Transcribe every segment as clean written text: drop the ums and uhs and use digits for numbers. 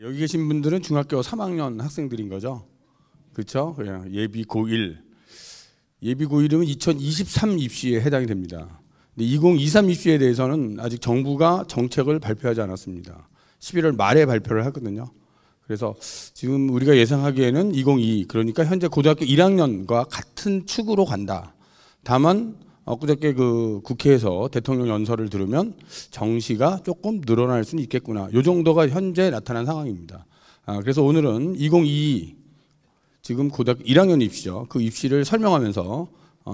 여기 계신 분들은 중학교 3학년 학생들인 거죠. 그렇죠? 예비 고1. 예비 고1이면 2023 입시에 해당이 됩니다. 근데 2023 입시에 대해서는 아직 정부가 정책을 발표하지 않았습니다. 11월 말에 발표를 하거든요. 그래서 지금 우리가 예상하기에는 2022, 그러니까 현재 고등학교 1학년과 같은 축으로 간다. 다만 엊그저께 그 국회에서 대통령 연설을 들으면 정시가 조금 늘어날 수는 있겠구나. 이 정도가 현재 나타난 상황입니다. 그래서 오늘은 2022 지금 고등학교 1학년 입시죠. 그 입시를 설명하면서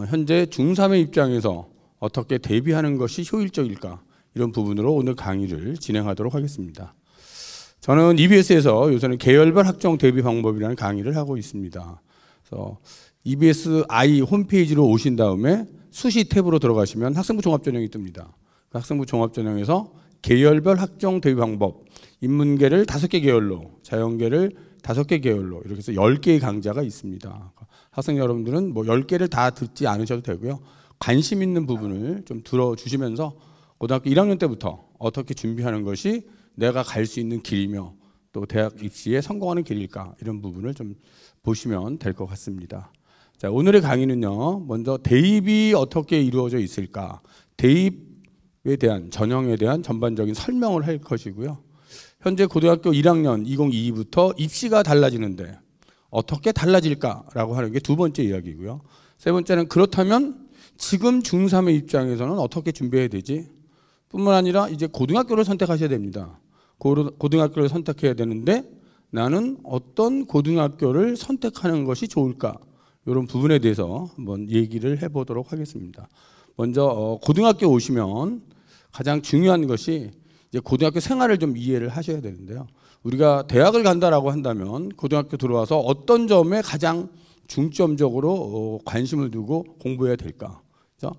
현재 중3의 입장에서 어떻게 대비하는 것이 효율적일까, 이런 부분으로 오늘 강의를 진행하도록 하겠습니다. 저는 EBS에서 요새는 계열별 학종 대비 방법이라는 강의를 하고 있습니다. 그래서 EBS I 홈페이지로 오신 다음에 수시 탭으로 들어가시면 학생부 종합전형이 뜹니다. 그 학생부 종합전형에서 계열별 학종 대비 방법, 인문계를 5개 계열로, 자연계를 5개 계열로 이렇게 해서 10개의 강좌가 있습니다. 학생 여러분들은 뭐 10개를 다 듣지 않으셔도 되고요. 관심 있는 부분을 좀 들어주시면서 고등학교 1학년 때부터 어떻게 준비하는 것이 내가 갈 수 있는 길이며 또 대학 입시에 성공하는 길일까, 이런 부분을 좀 보시면 될 것 같습니다. 자, 오늘의 강의는요, 먼저 대입이 어떻게 이루어져 있을까, 대입에 대한, 전형에 대한 전반적인 설명을 할 것이고요. 현재 고등학교 1학년 2022부터 입시가 달라지는데 어떻게 달라질까라고 하는 게 두 번째 이야기고요. 세 번째는 그렇다면 지금 중3의 입장에서는 어떻게 준비해야 되지? 뿐만 아니라 이제 고등학교를 선택하셔야 됩니다. 고등학교를 선택해야 되는데 나는 어떤 고등학교를 선택하는 것이 좋을까? 이런 부분에 대해서 한번 얘기를 해보도록 하겠습니다. 먼저 고등학교 오시면 가장 중요한 것이 이제 고등학교 생활을 좀 이해를 하셔야 되는데요. 우리가 대학을 간다라고 한다면 고등학교 들어와서 어떤 점에 가장 중점적으로 관심을 두고 공부해야 될까? 그렇죠?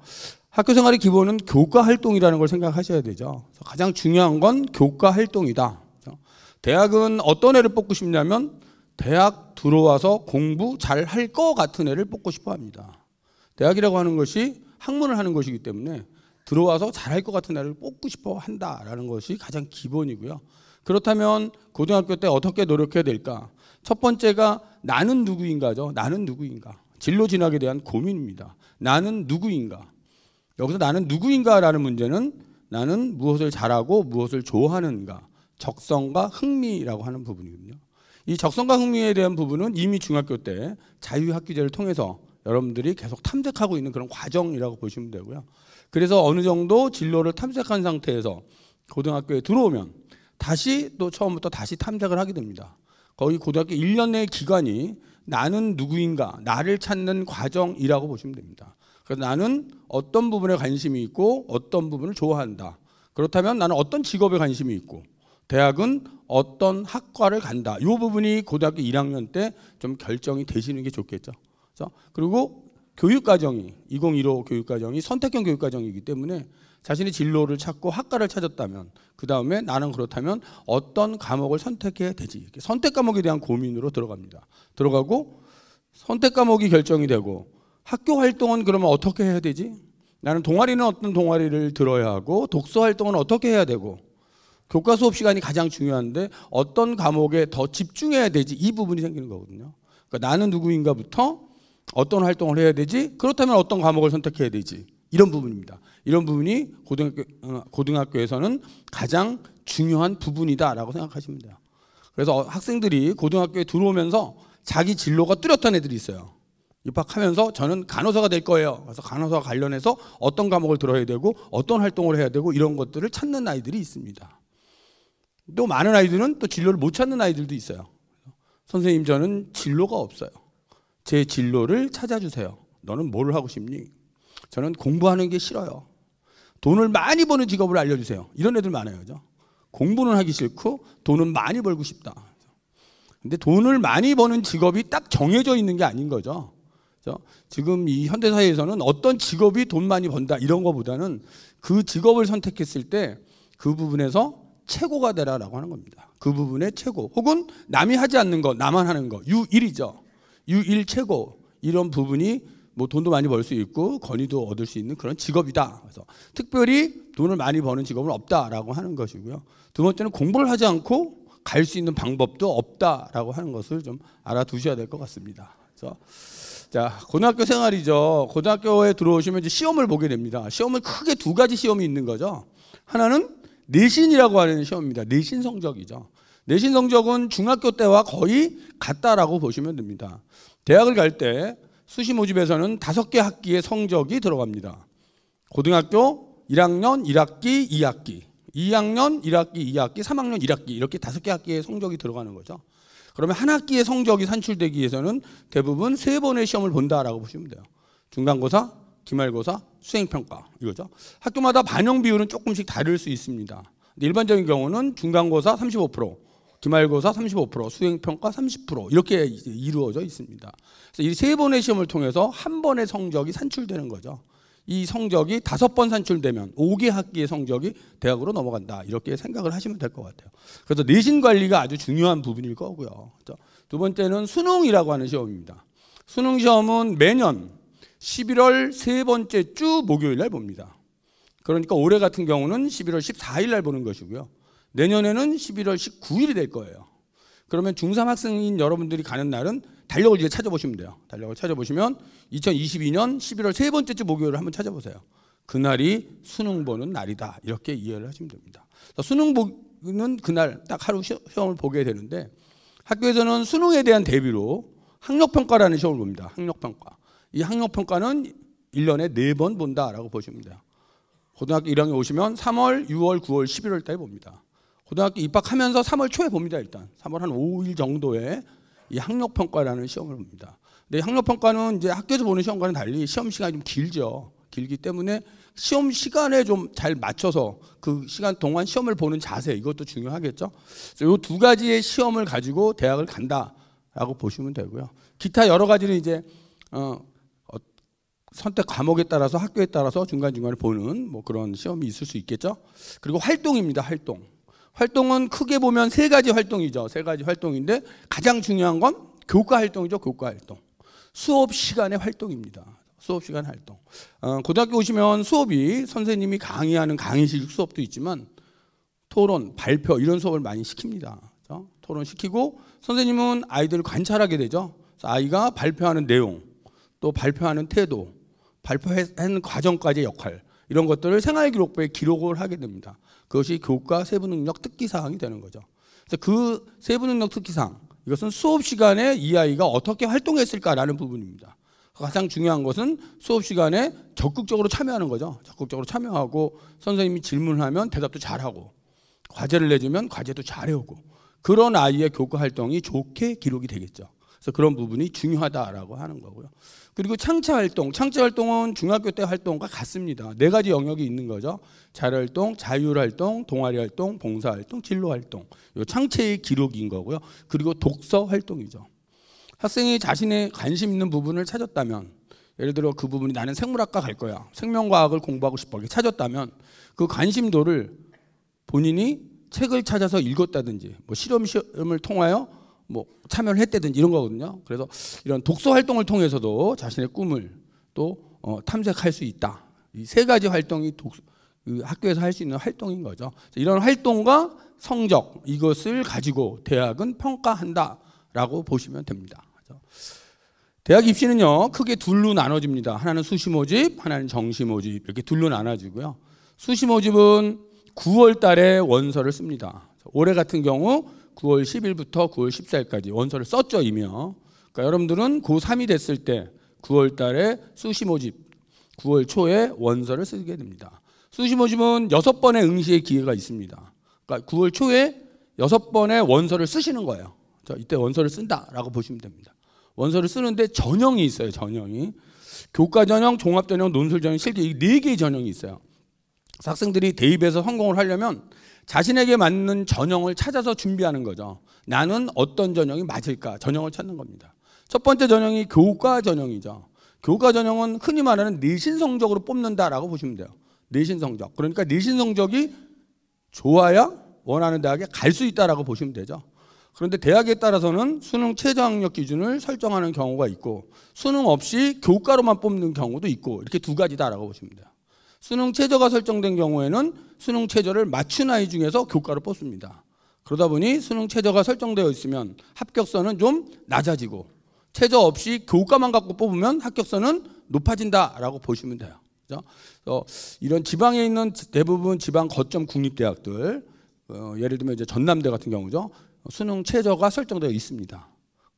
학교 생활의 기본은 교과 활동이라는 걸 생각하셔야 되죠. 가장 중요한 건 교과 활동이다. 대학은 어떤 애를 뽑고 싶냐면 대학 들어와서 공부 잘 할 것 같은 애를 뽑고 싶어 합니다. 대학이라고 하는 것이 학문을 하는 것이기 때문에 들어와서 잘할 것 같은 애를 뽑고 싶어 한다라는 것이 가장 기본이고요. 그렇다면 고등학교 때 어떻게 노력해야 될까? 첫 번째가 나는 누구인가죠. 나는 누구인가. 진로 진학에 대한 고민입니다. 나는 누구인가. 여기서 나는 누구인가라는 문제는 나는 무엇을 잘하고 무엇을 좋아하는가, 적성과 흥미라고 하는 부분이거든요. 이 적성과 흥미에 대한 부분은 이미 중학교 때 자유학기제를 통해서 여러분들이 계속 탐색하고 있는 그런 과정이라고 보시면 되고요. 그래서 어느 정도 진로를 탐색한 상태에서 고등학교에 들어오면 다시 또 처음부터 다시 탐색을 하게 됩니다. 거의 고등학교 1년의 기간이 나는 누구인가, 나를 찾는 과정이라고 보시면 됩니다. 그래서 나는 어떤 부분에 관심이 있고 어떤 부분을 좋아한다. 그렇다면 나는 어떤 직업에 관심이 있고 대학은 어떤 학과를 간다. 이 부분이 고등학교 1학년 때 좀 결정이 되시는 게 좋겠죠. 그리고 교육과정이 2015 교육과정이 선택형 교육과정이기 때문에 자신의 진로를 찾고 학과를 찾았다면 그 다음에 나는 그렇다면 어떤 과목을 선택해야 되지. 선택 과목에 대한 고민으로 들어갑니다. 들어가고 선택 과목이 결정이 되고 학교 활동은 그러면 어떻게 해야 되지? 나는 동아리는 어떤 동아리를 들어야 하고 독서 활동은 어떻게 해야 되고 교과 수업 시간이 가장 중요한데 어떤 과목에 더 집중해야 되지? 이 부분이 생기는 거거든요. 그러니까 나는 누구인가부터 어떤 활동을 해야 되지? 그렇다면 어떤 과목을 선택해야 되지? 이런 부분입니다. 이런 부분이 고등학교에서는 가장 중요한 부분이다라고 생각하시면 돼요. 그래서 학생들이 고등학교에 들어오면서 자기 진로가 뚜렷한 애들이 있어요. 입학하면서 저는 간호사가 될 거예요. 그래서 간호사와 관련해서 어떤 과목을 들어야 되고 어떤 활동을 해야 되고 이런 것들을 찾는 아이들이 있습니다. 또 많은 아이들은 또 진로를 못 찾는 아이들도 있어요. 선생님, 저는 진로가 없어요. 제 진로를 찾아주세요. 너는 뭘 하고 싶니? 저는 공부하는 게 싫어요. 돈을 많이 버는 직업을 알려주세요. 이런 애들 많아요. 그죠? 공부는 하기 싫고 돈은 많이 벌고 싶다. 근데 돈을 많이 버는 직업이 딱 정해져 있는 게 아닌 거죠. 지금 이 현대사회에서는 어떤 직업이 돈 많이 번다 이런 것보다는 그 직업을 선택했을 때 그 부분에서 최고가 되라라고 하는 겁니다. 그 부분의 최고, 혹은 남이 하지 않는 거 나만 하는 거, 유일이죠. 유일 최고, 이런 부분이 뭐 돈도 많이 벌 수 있고 권위도 얻을 수 있는 그런 직업이다. 그래서 특별히 돈을 많이 버는 직업은 없다라고 하는 것이고요. 두 번째는 공부를 하지 않고 갈 수 있는 방법도 없다라고 하는 것을 좀 알아두셔야 될 것 같습니다. 그래서 자, 고등학교 생활이죠. 고등학교에 들어오시면 이제 시험을 보게 됩니다. 시험은 크게 두 가지 시험이 있는 거죠. 하나는 내신이라고 하는 시험입니다. 내신 성적이죠. 내신 성적은 중학교 때와 거의 같다라고 보시면 됩니다. 대학을 갈 때 수시 모집에서는 5개 학기의 성적이 들어갑니다. 고등학교 1학년 1학기 2학기, 2학년 1학기 2학기, 3학년 1학기 이렇게 5개 학기의 성적이 들어가는 거죠. 그러면 한 학기의 성적이 산출되기 위해서는 대부분 3번의 시험을 본다라고 보시면 돼요. 중간고사, 기말고사, 수행평가 이거죠. 학교마다 반영 비율은 조금씩 다를 수 있습니다. 일반적인 경우는 중간고사 35%, 기말고사 35%, 수행평가 30% 이렇게 이루어져 있습니다. 그래서 이 3번의 시험을 통해서 한 번의 성적이 산출되는 거죠. 이 성적이 5번 산출되면 5개 학기의 성적이 대학으로 넘어간다 이렇게 생각을 하시면 될 것 같아요. 그래서 내신 관리가 아주 중요한 부분일 거고요. 두 번째는 수능이라고 하는 시험입니다. 수능 시험은 매년 11월 세 번째 주 목요일 날 봅니다. 그러니까 올해 같은 경우는 11월 14일 날 보는 것이고요. 내년에는 11월 19일이 될 거예요. 그러면 중3 학생인 여러분들이 가는 날은 달력을 이제 찾아보시면 돼요. 달력을 찾아보시면 2022년 11월 세 번째 주 목요일을 한번 찾아보세요. 그날이 수능 보는 날이다. 이렇게 이해를 하시면 됩니다. 수능 보는 그날 딱 하루 시험을 보게 되는데 학교에서는 수능에 대한 대비로 학력평가라는 시험을 봅니다. 학력평가. 이 학력평가는 1년에 4번 본다라고 보시면 돼요. 고등학교 1학년 오시면 3월, 6월, 9월, 11월 달에 봅니다. 고등학교 입학하면서 3월 초에 봅니다. 일단 3월 한 5일 정도에 이 학력평가라는 시험을 봅니다. 근데 학력평가는 이제 학교에서 보는 시험과는 달리 시험 시간이 좀 길죠. 길기 때문에 시험 시간에 좀 잘 맞춰서 그 시간 동안 시험을 보는 자세 이것도 중요하겠죠. 그래서 이 두 가지의 시험을 가지고 대학을 간다라고 보시면 되고요. 기타 여러 가지는 이제 선택 과목에 따라서 학교에 따라서 중간중간에 보는 뭐 그런 시험이 있을 수 있겠죠. 그리고 활동입니다. 활동. 활동은 크게 보면 3가지 활동이죠. 3가지 활동인데 가장 중요한 건 교과 활동이죠. 교과 활동. 수업 시간의 활동입니다. 수업 시간 활동. 고등학교 오시면 수업이 선생님이 강의하는 강의식 수업도 있지만 토론, 발표 이런 수업을 많이 시킵니다. 그렇죠? 토론 시키고 선생님은 아이들을 관찰하게 되죠. 그래서 아이가 발표하는 내용, 또 발표하는 태도, 발표하는 과정까지의 역할 이런 것들을 생활기록부에 기록을 하게 됩니다. 그것이 교과 세부능력 특기사항이 되는 거죠. 그래서 그 세부능력 특기사항 이것은 수업 시간에 이 아이가 어떻게 활동했을까라는 부분입니다. 가장 중요한 것은 수업 시간에 적극적으로 참여하는 거죠. 적극적으로 참여하고 선생님이 질문하면 대답도 잘하고 과제를 내주면 과제도 잘해오고 그런 아이의 교과 활동이 좋게 기록이 되겠죠. 그래서 그런 부분이 중요하다라고 하는 거고요. 그리고 창체 활동, 창체 활동은 중학교 때 활동과 같습니다. 4가지 영역이 있는 거죠. 자율활동, 자율활동, 동아리활동, 봉사활동, 진로활동. 이 창체의 기록인 거고요. 그리고 독서 활동이죠. 학생이 자신의 관심 있는 부분을 찾았다면, 예를 들어 그 부분이 나는 생물학과 갈 거야, 생명과학을 공부하고 싶어 이렇게 찾았다면 그 관심도를 본인이 책을 찾아서 읽었다든지, 뭐 실험을 통하여 뭐 참여를 했다든지 이런 거거든요. 그래서 이런 독서 활동을 통해서도 자신의 꿈을 또 탐색할 수 있다. 이 3가지 활동이 학교에서 할 수 있는 활동인 거죠. 이런 활동과 성적 이것을 가지고 대학은 평가한다라고 보시면 됩니다. 대학 입시는요 크게 둘로 나눠집니다. 하나는 수시 모집, 하나는 정시 모집 이렇게 둘로 나눠지고요. 수시 모집은 9월 달에 원서를 씁니다. 올해 같은 경우 9월 10일부터 9월 14일까지 원서를 썼죠 이미. 그러니까 여러분들은 고3이 됐을 때 9월 달에 수시 모집 9월 초에 원서를 쓰게 됩니다. 수시 모집은 6번의 응시의 기회가 있습니다. 그러니까 9월 초에 6번의 원서를 쓰시는 거예요. 이때 원서를 쓴다라고 보시면 됩니다. 원서를 쓰는데 전형이 있어요. 전형이. 교과 전형, 종합 전형, 논술 전형, 실기 이 4개의 전형이 있어요. 학생들이 대입에서 성공을 하려면 자신에게 맞는 전형을 찾아서 준비하는 거죠. 나는 어떤 전형이 맞을까? 전형을 찾는 겁니다. 첫 번째 전형이 교과 전형이죠. 교과 전형은 흔히 말하는 내신 성적으로 뽑는다라고 보시면 돼요. 내신 성적. 그러니까 내신 성적이 좋아야 원하는 대학에 갈 수 있다라고 보시면 되죠. 그런데 대학에 따라서는 수능 최저학력 기준을 설정하는 경우가 있고 수능 없이 교과로만 뽑는 경우도 있고 이렇게 2가지다라고 보시면 돼요. 수능 최저가 설정된 경우에는 수능 최저를 맞춘 아이 중에서 교과로 뽑습니다. 그러다 보니 수능 최저가 설정되어 있으면 합격선은 좀 낮아지고, 최저 없이 교과만 갖고 뽑으면 합격선은 높아진다라고 보시면 돼요. 그렇죠? 이런 지방에 있는 대부분 지방 거점 국립대학들, 예를 들면 이제 전남대 같은 경우죠. 수능 최저가 설정되어 있습니다.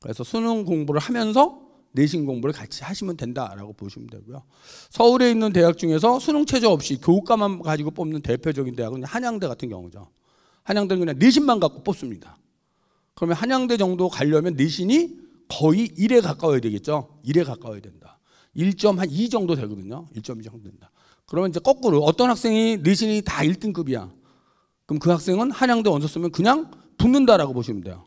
그래서 수능 공부를 하면서 내신 공부를 같이 하시면 된다라고 보시면 되고요. 서울에 있는 대학 중에서 수능 최저 없이 교과만 가지고 뽑는 대표적인 대학은 한양대 같은 경우죠. 한양대는 그냥 내신만 갖고 뽑습니다. 그러면 한양대 정도 가려면 내신이 거의 1에 가까워야 되겠죠. 1에 가까워야 된다. 1.2 정도 되거든요. 1.2 정도 된다. 그러면 이제 거꾸로 어떤 학생이 내신이 다 1등급이야. 그럼 그 학생은 한양대 원서 쓰면 그냥 붙는다라고 보시면 돼요.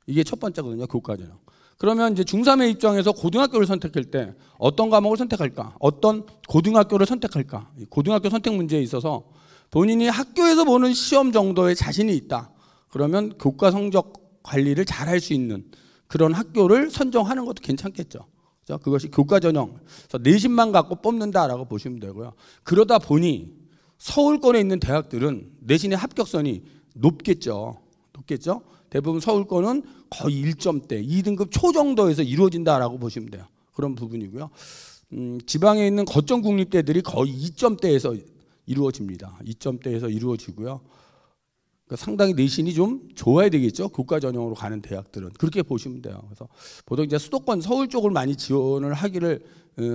이게 첫 번째거든요. 교과전형. 그러면 이제 중3의 입장에서 고등학교를 선택할 때 어떤 과목을 선택할까? 어떤 고등학교를 선택할까? 고등학교 선택 문제에 있어서 본인이 학교에서 보는 시험 정도의 자신이 있다. 그러면 교과 성적 관리를 잘 할 수 있는 그런 학교를 선정하는 것도 괜찮겠죠. 그래서 그것이 교과 전형, 내신만 갖고 뽑는다라고 보시면 되고요. 그러다 보니 서울권에 있는 대학들은 내신의 합격선이 높겠죠. 대부분 서울권은 거의 1점대, 2등급 초 정도에서 이루어진다라고 보시면 돼요. 그런 부분이고요. 지방에 있는 거점 국립대들이 거의 2점대에서 이루어집니다. 2점대에서 이루어지고요. 그러니까 상당히 내신이 좀 좋아야 되겠죠. 교과 전형으로 가는 대학들은 그렇게 보시면 돼요. 그래서 보통 이제 수도권 서울 쪽을 많이 지원을 하기를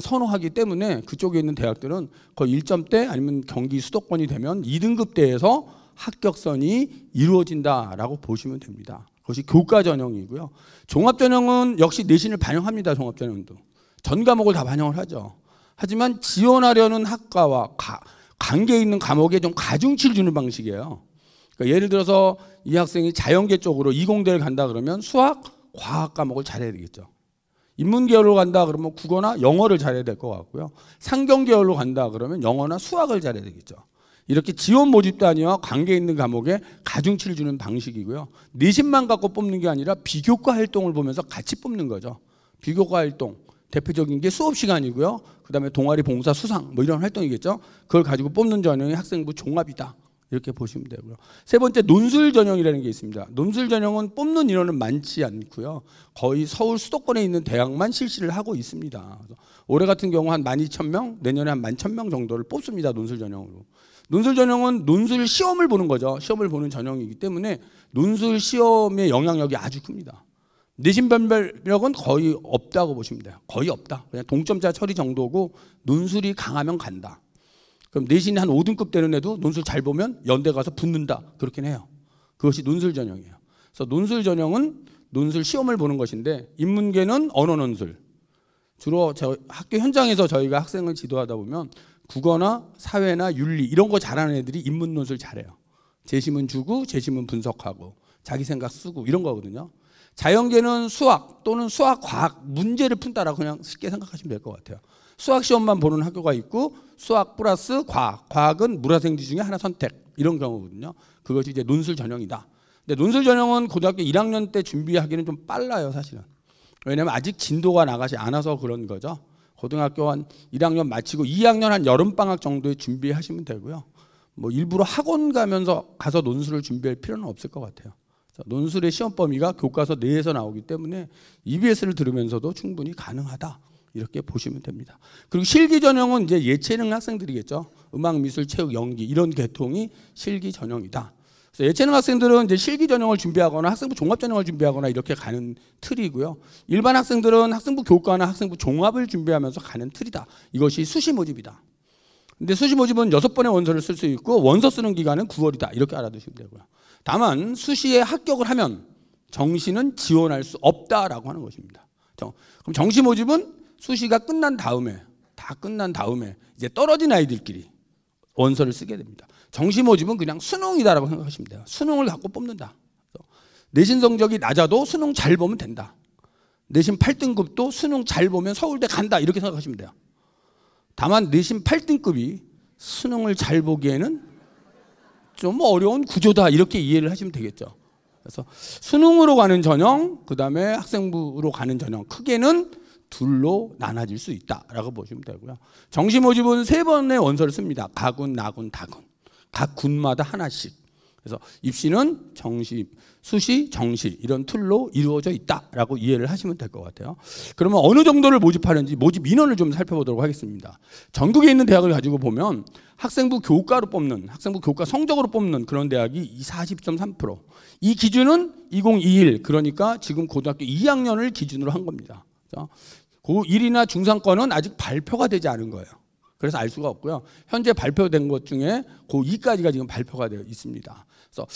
선호하기 때문에 그쪽에 있는 대학들은 거의 1점대 아니면 경기 수도권이 되면 2등급대에서 합격선이 이루어진다라고 보시면 됩니다. 그것이 교과 전형이고요. 종합 전형은 역시 내신을 반영합니다. 종합 전형도 전 과목을 다 반영을 하죠. 하지만 지원하려는 학과와 관계 있는 과목에 좀 가중치를 주는 방식이에요. 그러니까 예를 들어서 이 학생이 자연계 쪽으로 이공대를 간다 그러면 수학, 과학 과목을 잘해야 되겠죠. 인문계열로 간다 그러면 국어나 영어를 잘해야 될 것 같고요. 상경계열로 간다 그러면 영어나 수학을 잘해야 되겠죠. 이렇게 지원 모집 단위와 관계 있는 과목에 가중치를 주는 방식이고요. 내신만 갖고 뽑는 게 아니라 비교과 활동을 보면서 같이 뽑는 거죠. 비교과 활동 대표적인 게 수업 시간이고요. 그다음에 동아리 봉사 수상 뭐 이런 활동이겠죠. 그걸 가지고 뽑는 전형이 학생부 종합이다. 이렇게 보시면 되고요. 세 번째 논술 전형이라는 게 있습니다. 논술 전형은 뽑는 인원은 많지 않고요. 거의 서울 수도권에 있는 대학만 실시를 하고 있습니다. 올해 같은 경우 한 12,000명, 내년에 한 11,000명 정도를 뽑습니다. 논술 전형으로. 논술 전형은 논술 시험을 보는 거죠. 시험을 보는 전형이기 때문에 논술 시험의 영향력이 아주 큽니다. 내신 변별력은 거의 없다고 보시면 돼요. 거의 없다. 그냥 동점자 처리 정도고 논술이 강하면 간다. 그럼 내신이 한 5등급 되는 애도 논술 잘 보면 연대 가서 붙는다. 그렇긴 해요. 그것이 논술 전형이에요. 그래서 논술 전형은 논술 시험을 보는 것인데 인문계는 언어 논술. 주로 학교 현장에서 저희가 학생을 지도하다 보면 국어나 사회나 윤리 이런 거 잘하는 애들이 인문 논술 잘해요. 재심은 주고 재심은 분석하고 자기 생각 쓰고 이런 거거든요. 자연계는 수학 또는 수학 과학 문제를 푼다라고 그냥 쉽게 생각하시면 될 것 같아요. 수학 시험만 보는 학교가 있고 수학 플러스 과학, 과학은 물화생지 중에 하나 선택 이런 경우거든요. 그것이 이제 논술 전형이다. 근데 논술 전형은 고등학교 1학년 때 준비하기는 좀 빨라요, 사실은. 왜냐하면 아직 진도가 나가지 않아서 그런 거죠. 고등학교 한 1학년 마치고 2학년 한 여름방학 정도에 준비하시면 되고요. 뭐 일부러 학원 가서 논술을 준비할 필요는 없을 것 같아요. 논술의 시험 범위가 교과서 내에서 나오기 때문에 EBS를 들으면서도 충분히 가능하다. 이렇게 보시면 됩니다. 그리고 실기 전형은 이제 예체능 학생들이겠죠. 음악, 미술, 체육, 연기 이런 계통이 실기 전형이다. 그래서 예체능 학생들은 이제 실기 전형을 준비하거나 학생부 종합 전형을 준비하거나 이렇게 가는 틀이고요. 일반 학생들은 학생부 교과나 학생부 종합을 준비하면서 가는 틀이다. 이것이 수시 모집이다. 근데 수시 모집은 6번의 원서를 쓸 수 있고 원서 쓰는 기간은 9월이다. 이렇게 알아두시면 되고요. 다만 수시에 합격을 하면 정시는 지원할 수 없다라고 하는 것입니다. 그럼 정시 모집은 수시가 끝난 다음에 이제 떨어진 아이들끼리 원서를 쓰게 됩니다. 정시 모집은 그냥 수능이다라고 생각하시면 돼요. 수능을 갖고 뽑는다. 내신 성적이 낮아도 수능 잘 보면 된다. 내신 8등급도 수능 잘 보면 서울대 간다. 이렇게 생각하시면 돼요. 다만 내신 8등급이 수능을 잘 보기에는 좀 어려운 구조다. 이렇게 이해를 하시면 되겠죠. 그래서 수능으로 가는 전형, 그 다음에 학생부로 가는 전형 크게는 둘로 나눠질 수 있다라고 보시면 되고요. 정시 모집은 3번의 원서를 씁니다. 가군, 나군, 다군. 각 군마다 하나씩. 그래서 입시는 정시, 수시, 정시 이런 틀로 이루어져 있다라고 이해를 하시면 될 것 같아요. 그러면 어느 정도를 모집하는지 모집 인원을 좀 살펴보도록 하겠습니다. 전국에 있는 대학을 가지고 보면 학생부 교과로 뽑는, 학생부 교과 성적으로 뽑는 그런 대학이 40.3%. 이 기준은 2021, 그러니까 지금 고등학교 2학년을 기준으로 한 겁니다. 고1이나 중상권은 아직 발표가 되지 않은 거예요. 그래서 알 수가 없고요. 현재 발표된 것 중에 고2까지가 지금 발표가 되어 있습니다. 그래서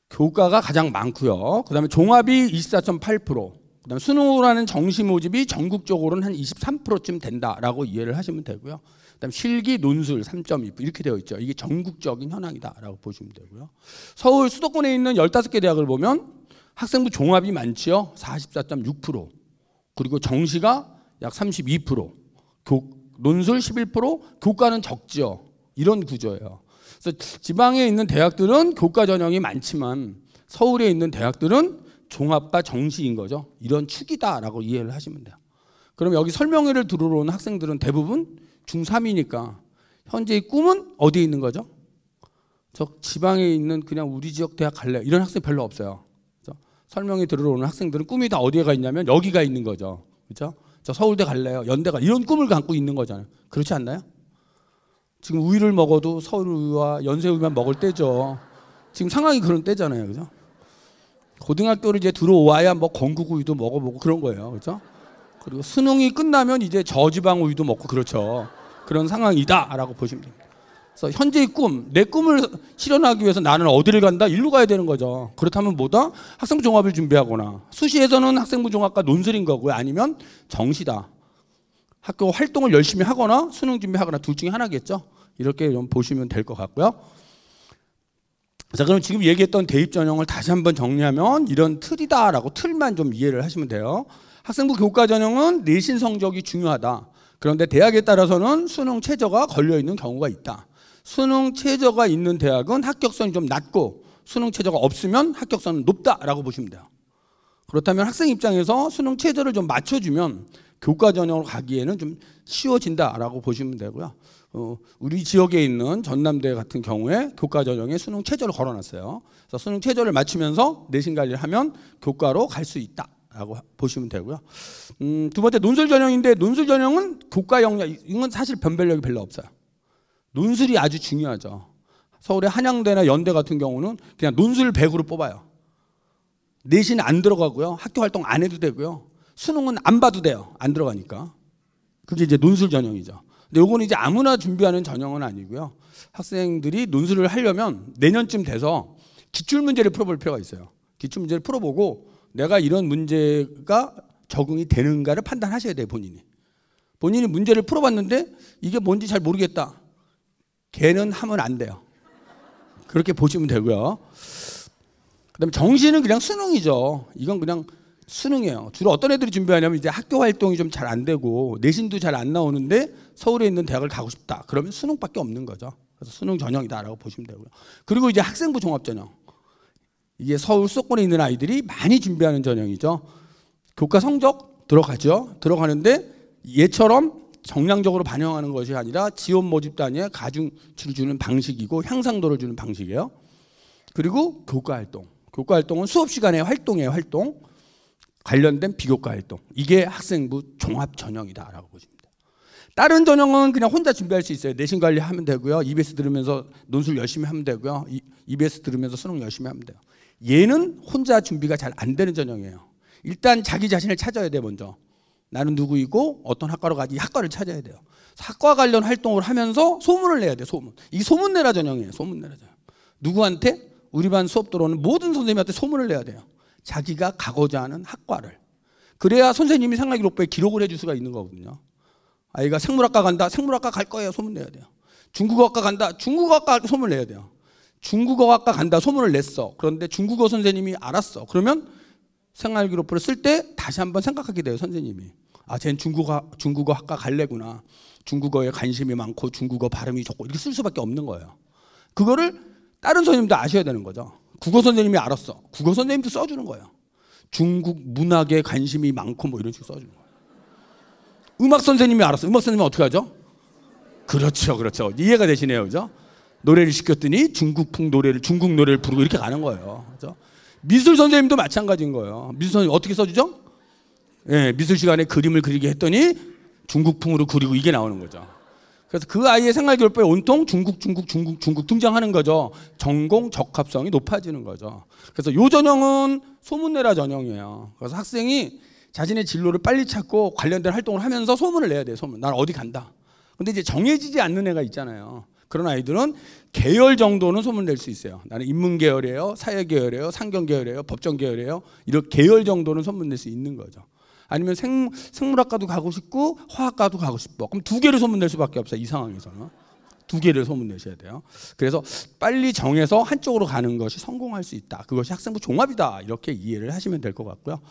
교과가 가장 많고요. 그다음에 종합이 24.8%, 그다음에 수능으로 하는 정시 모집이 전국적으로는 한 23%쯤 된다라고 이해를 하시면 되고요. 그다음에 실기, 논술 3.2% 이렇게 되어 있죠. 이게 전국적인 현황이다라고 보시면 되고요. 서울 수도권에 있는 15개 대학을 보면 학생부 종합이 많지요. 44.6%, 그리고 정시가 약 32%, 논술 11%, 교과는 적지요. 이런 구조예요. 그래서 지방에 있는 대학들은 교과 전형이 많지만 서울에 있는 대학들은 종합과 정시인 거죠. 이런 축이다라고 이해를 하시면 돼요. 그럼 여기 설명회를 들으러 온 학생들은 대부분 중3이니까 현재의 꿈은 어디에 있는 거죠? 저 지방에 있는 그냥 우리 지역 대학 갈래 이런 학생 별로 없어요. 그렇죠? 설명회 들으러 오는 학생들은 꿈이 다 어디에 있냐면 여기가 있는 거죠. 그렇죠? 저 서울대 갈래요, 연대가 이런 꿈을 갖고 있는 거잖아요. 그렇지 않나요? 지금 우유를 먹어도 서울우유와 연세우유만 먹을 때죠. 지금 상황이 그런 때잖아요. 그죠? 고등학교를 이제 들어와야 뭐 건국우유도 먹어보고 그런 거예요. 그죠? 그리고 수능이 끝나면 이제 저지방 우유도 먹고 그렇죠. 그런 상황이다라고 보시면 됩니다. 그래서 현재의 꿈, 내 꿈을 실현하기 위해서 나는 어디를 간다? 일로 가야 되는 거죠. 그렇다면 뭐다? 학생부 종합을 준비하거나, 수시에서는 학생부 종합과 논술인 거고요. 아니면 정시다. 학교 활동을 열심히 하거나 수능 준비하거나 둘 중에 하나겠죠. 이렇게 좀 보시면 될 것 같고요. 자, 그럼 지금 얘기했던 대입 전형을 다시 한번 정리하면 이런 틀이다라고 틀만 좀 이해를 하시면 돼요. 학생부 교과 전형은 내신 성적이 중요하다. 그런데 대학에 따라서는 수능 최저가 걸려 있는 경우가 있다. 수능 최저가 있는 대학은 합격선이 좀 낮고 수능 최저가 없으면 합격선은 높다라고 보시면 돼요. 그렇다면 학생 입장에서 수능 최저를 좀 맞춰주면 교과 전형으로 가기에는 좀 쉬워진다라고 보시면 되고요. 우리 지역에 있는 전남대 같은 경우에 교과 전형에 수능 최저를 걸어놨어요. 그래서 수능 최저를 맞추면서 내신 관리를 하면 교과로 갈 수 있다라고 보시면 되고요. 두 번째 논술 전형인데, 논술 전형은 교과 역량, 이건 사실 변별력이 별로 없어요. 논술이 아주 중요하죠. 서울의 한양대나 연대 같은 경우는 그냥 논술 100으로 뽑아요. 내신 안 들어가고요. 학교 활동 안 해도 되고요. 수능은 안 봐도 돼요. 안 들어가니까. 그게 이제 논술 전형이죠. 근데 요거는 이제 아무나 준비하는 전형은 아니고요. 학생들이 논술을 하려면 내년쯤 돼서 기출문제를 풀어볼 필요가 있어요. 기출문제를 풀어보고 내가 이런 문제가 적응이 되는가를 판단하셔야 돼요. 본인이 문제를 풀어봤는데 이게 뭔지 잘 모르겠다. 걔는 하면 안 돼요. 그렇게 보시면 되고요. 그다음에 정시는 그냥 수능이죠. 이건 그냥 수능이에요. 주로 어떤 애들이 준비하냐면 이제 학교 활동이 좀 잘 안 되고 내신도 잘 안 나오는데 서울에 있는 대학을 가고 싶다. 그러면 수능밖에 없는 거죠. 그래서 수능 전형이다라고 보시면 되고요. 그리고 이제 학생부 종합 전형. 이게 서울 수도권에 있는 아이들이 많이 준비하는 전형이죠. 교과 성적 들어가죠. 들어가는데 얘처럼 정량적으로 반영하는 것이 아니라 지원 모집 단위에 가중치를 주는 방식이고 향상도를 주는 방식이에요. 그리고 교과 활동. 교과 활동은 수업 시간에 활동이에요. 활동. 관련된 비교과 활동. 이게 학생부 종합 전형이다라고 보시면 돼요. 다른 전형은 그냥 혼자 준비할 수 있어요. 내신 관리하면 되고요. EBS 들으면서 논술 열심히 하면 되고요. EBS 들으면서 수능 열심히 하면 돼요. 얘는 혼자 준비가 잘 안 되는 전형이에요. 일단 자기 자신을 찾아야 돼. 먼저. 나는 누구이고 어떤 학과로 가지, 이 학과를 찾아야 돼요. 학과 관련 활동을 하면서 소문을 내야 돼요. 소문. 이게 소문내라 전형이에요. 소문내라 전형. 누구한테? 우리 반 수업 들어오는 모든 선생님한테 소문을 내야 돼요. 자기가 가고자 하는 학과를. 그래야 선생님이 생활 기록부에 기록을 해줄 수가 있는 거거든요. 아이가 생물학과 간다. 생물학과 갈 거예요. 소문 내야 돼요. 중국어학과 간다. 중국어학과 소문 내야 돼요. 중국어학과 간다. 소문을 냈어. 그런데 중국어 선생님이 알았어. 그러면 생활 기록부를 쓸 때 다시 한번 생각하게 돼요. 선생님이. 아, 쟤는 중국어학과 갈래구나. 중국어에 관심이 많고 중국어 발음이 좋고 이렇게 쓸 수밖에 없는 거예요. 그거를 다른 선생님도 아셔야 되는 거죠. 국어 선생님이 알았어. 국어 선생님도 써주는 거예요. 중국 문학에 관심이 많고 뭐 이런 식으로 써주는 거예요. 음악 선생님이 알았어. 음악 선생님은 어떻게 하죠? 그렇죠. 이해가 되시네요. 그죠? 노래를 시켰더니 중국 노래를 부르고 이렇게 가는 거예요. 그렇죠? 미술 선생님도 마찬가지인 거예요. 미술 선생님 어떻게 써주죠? 예, 미술 시간에 그림을 그리게 했더니 중국풍으로 그리고 이게 나오는 거죠. 그래서 그 아이의 생활교육법에 온통 중국 등장하는 거죠. 전공 적합성이 높아지는 거죠. 그래서 이 전형은 소문내라 전형이에요. 그래서 학생이 자신의 진로를 빨리 찾고 관련된 활동을 하면서 소문을 내야 돼요. 소문. 난 어디 간다. 근데 이제 정해지지 않는 애가 있잖아요. 그런 아이들은 계열 정도는 소문 낼 수 있어요. 나는 인문 계열이에요, 사회 계열이에요, 상경 계열이에요, 법정 계열이에요. 이런 계열 정도는 소문 낼 수 있는 거죠. 아니면 생물학과도 가고 싶고 화학과도 가고 싶어. 그럼 두 개를 소문낼 수밖에 없어요. 이 상황에서는. 두 개를 소문내셔야 돼요. 그래서 빨리 정해서 한쪽으로 가는 것이 성공할 수 있다. 그것이 학생부 종합이다. 이렇게 이해를 하시면 될 것 같고요.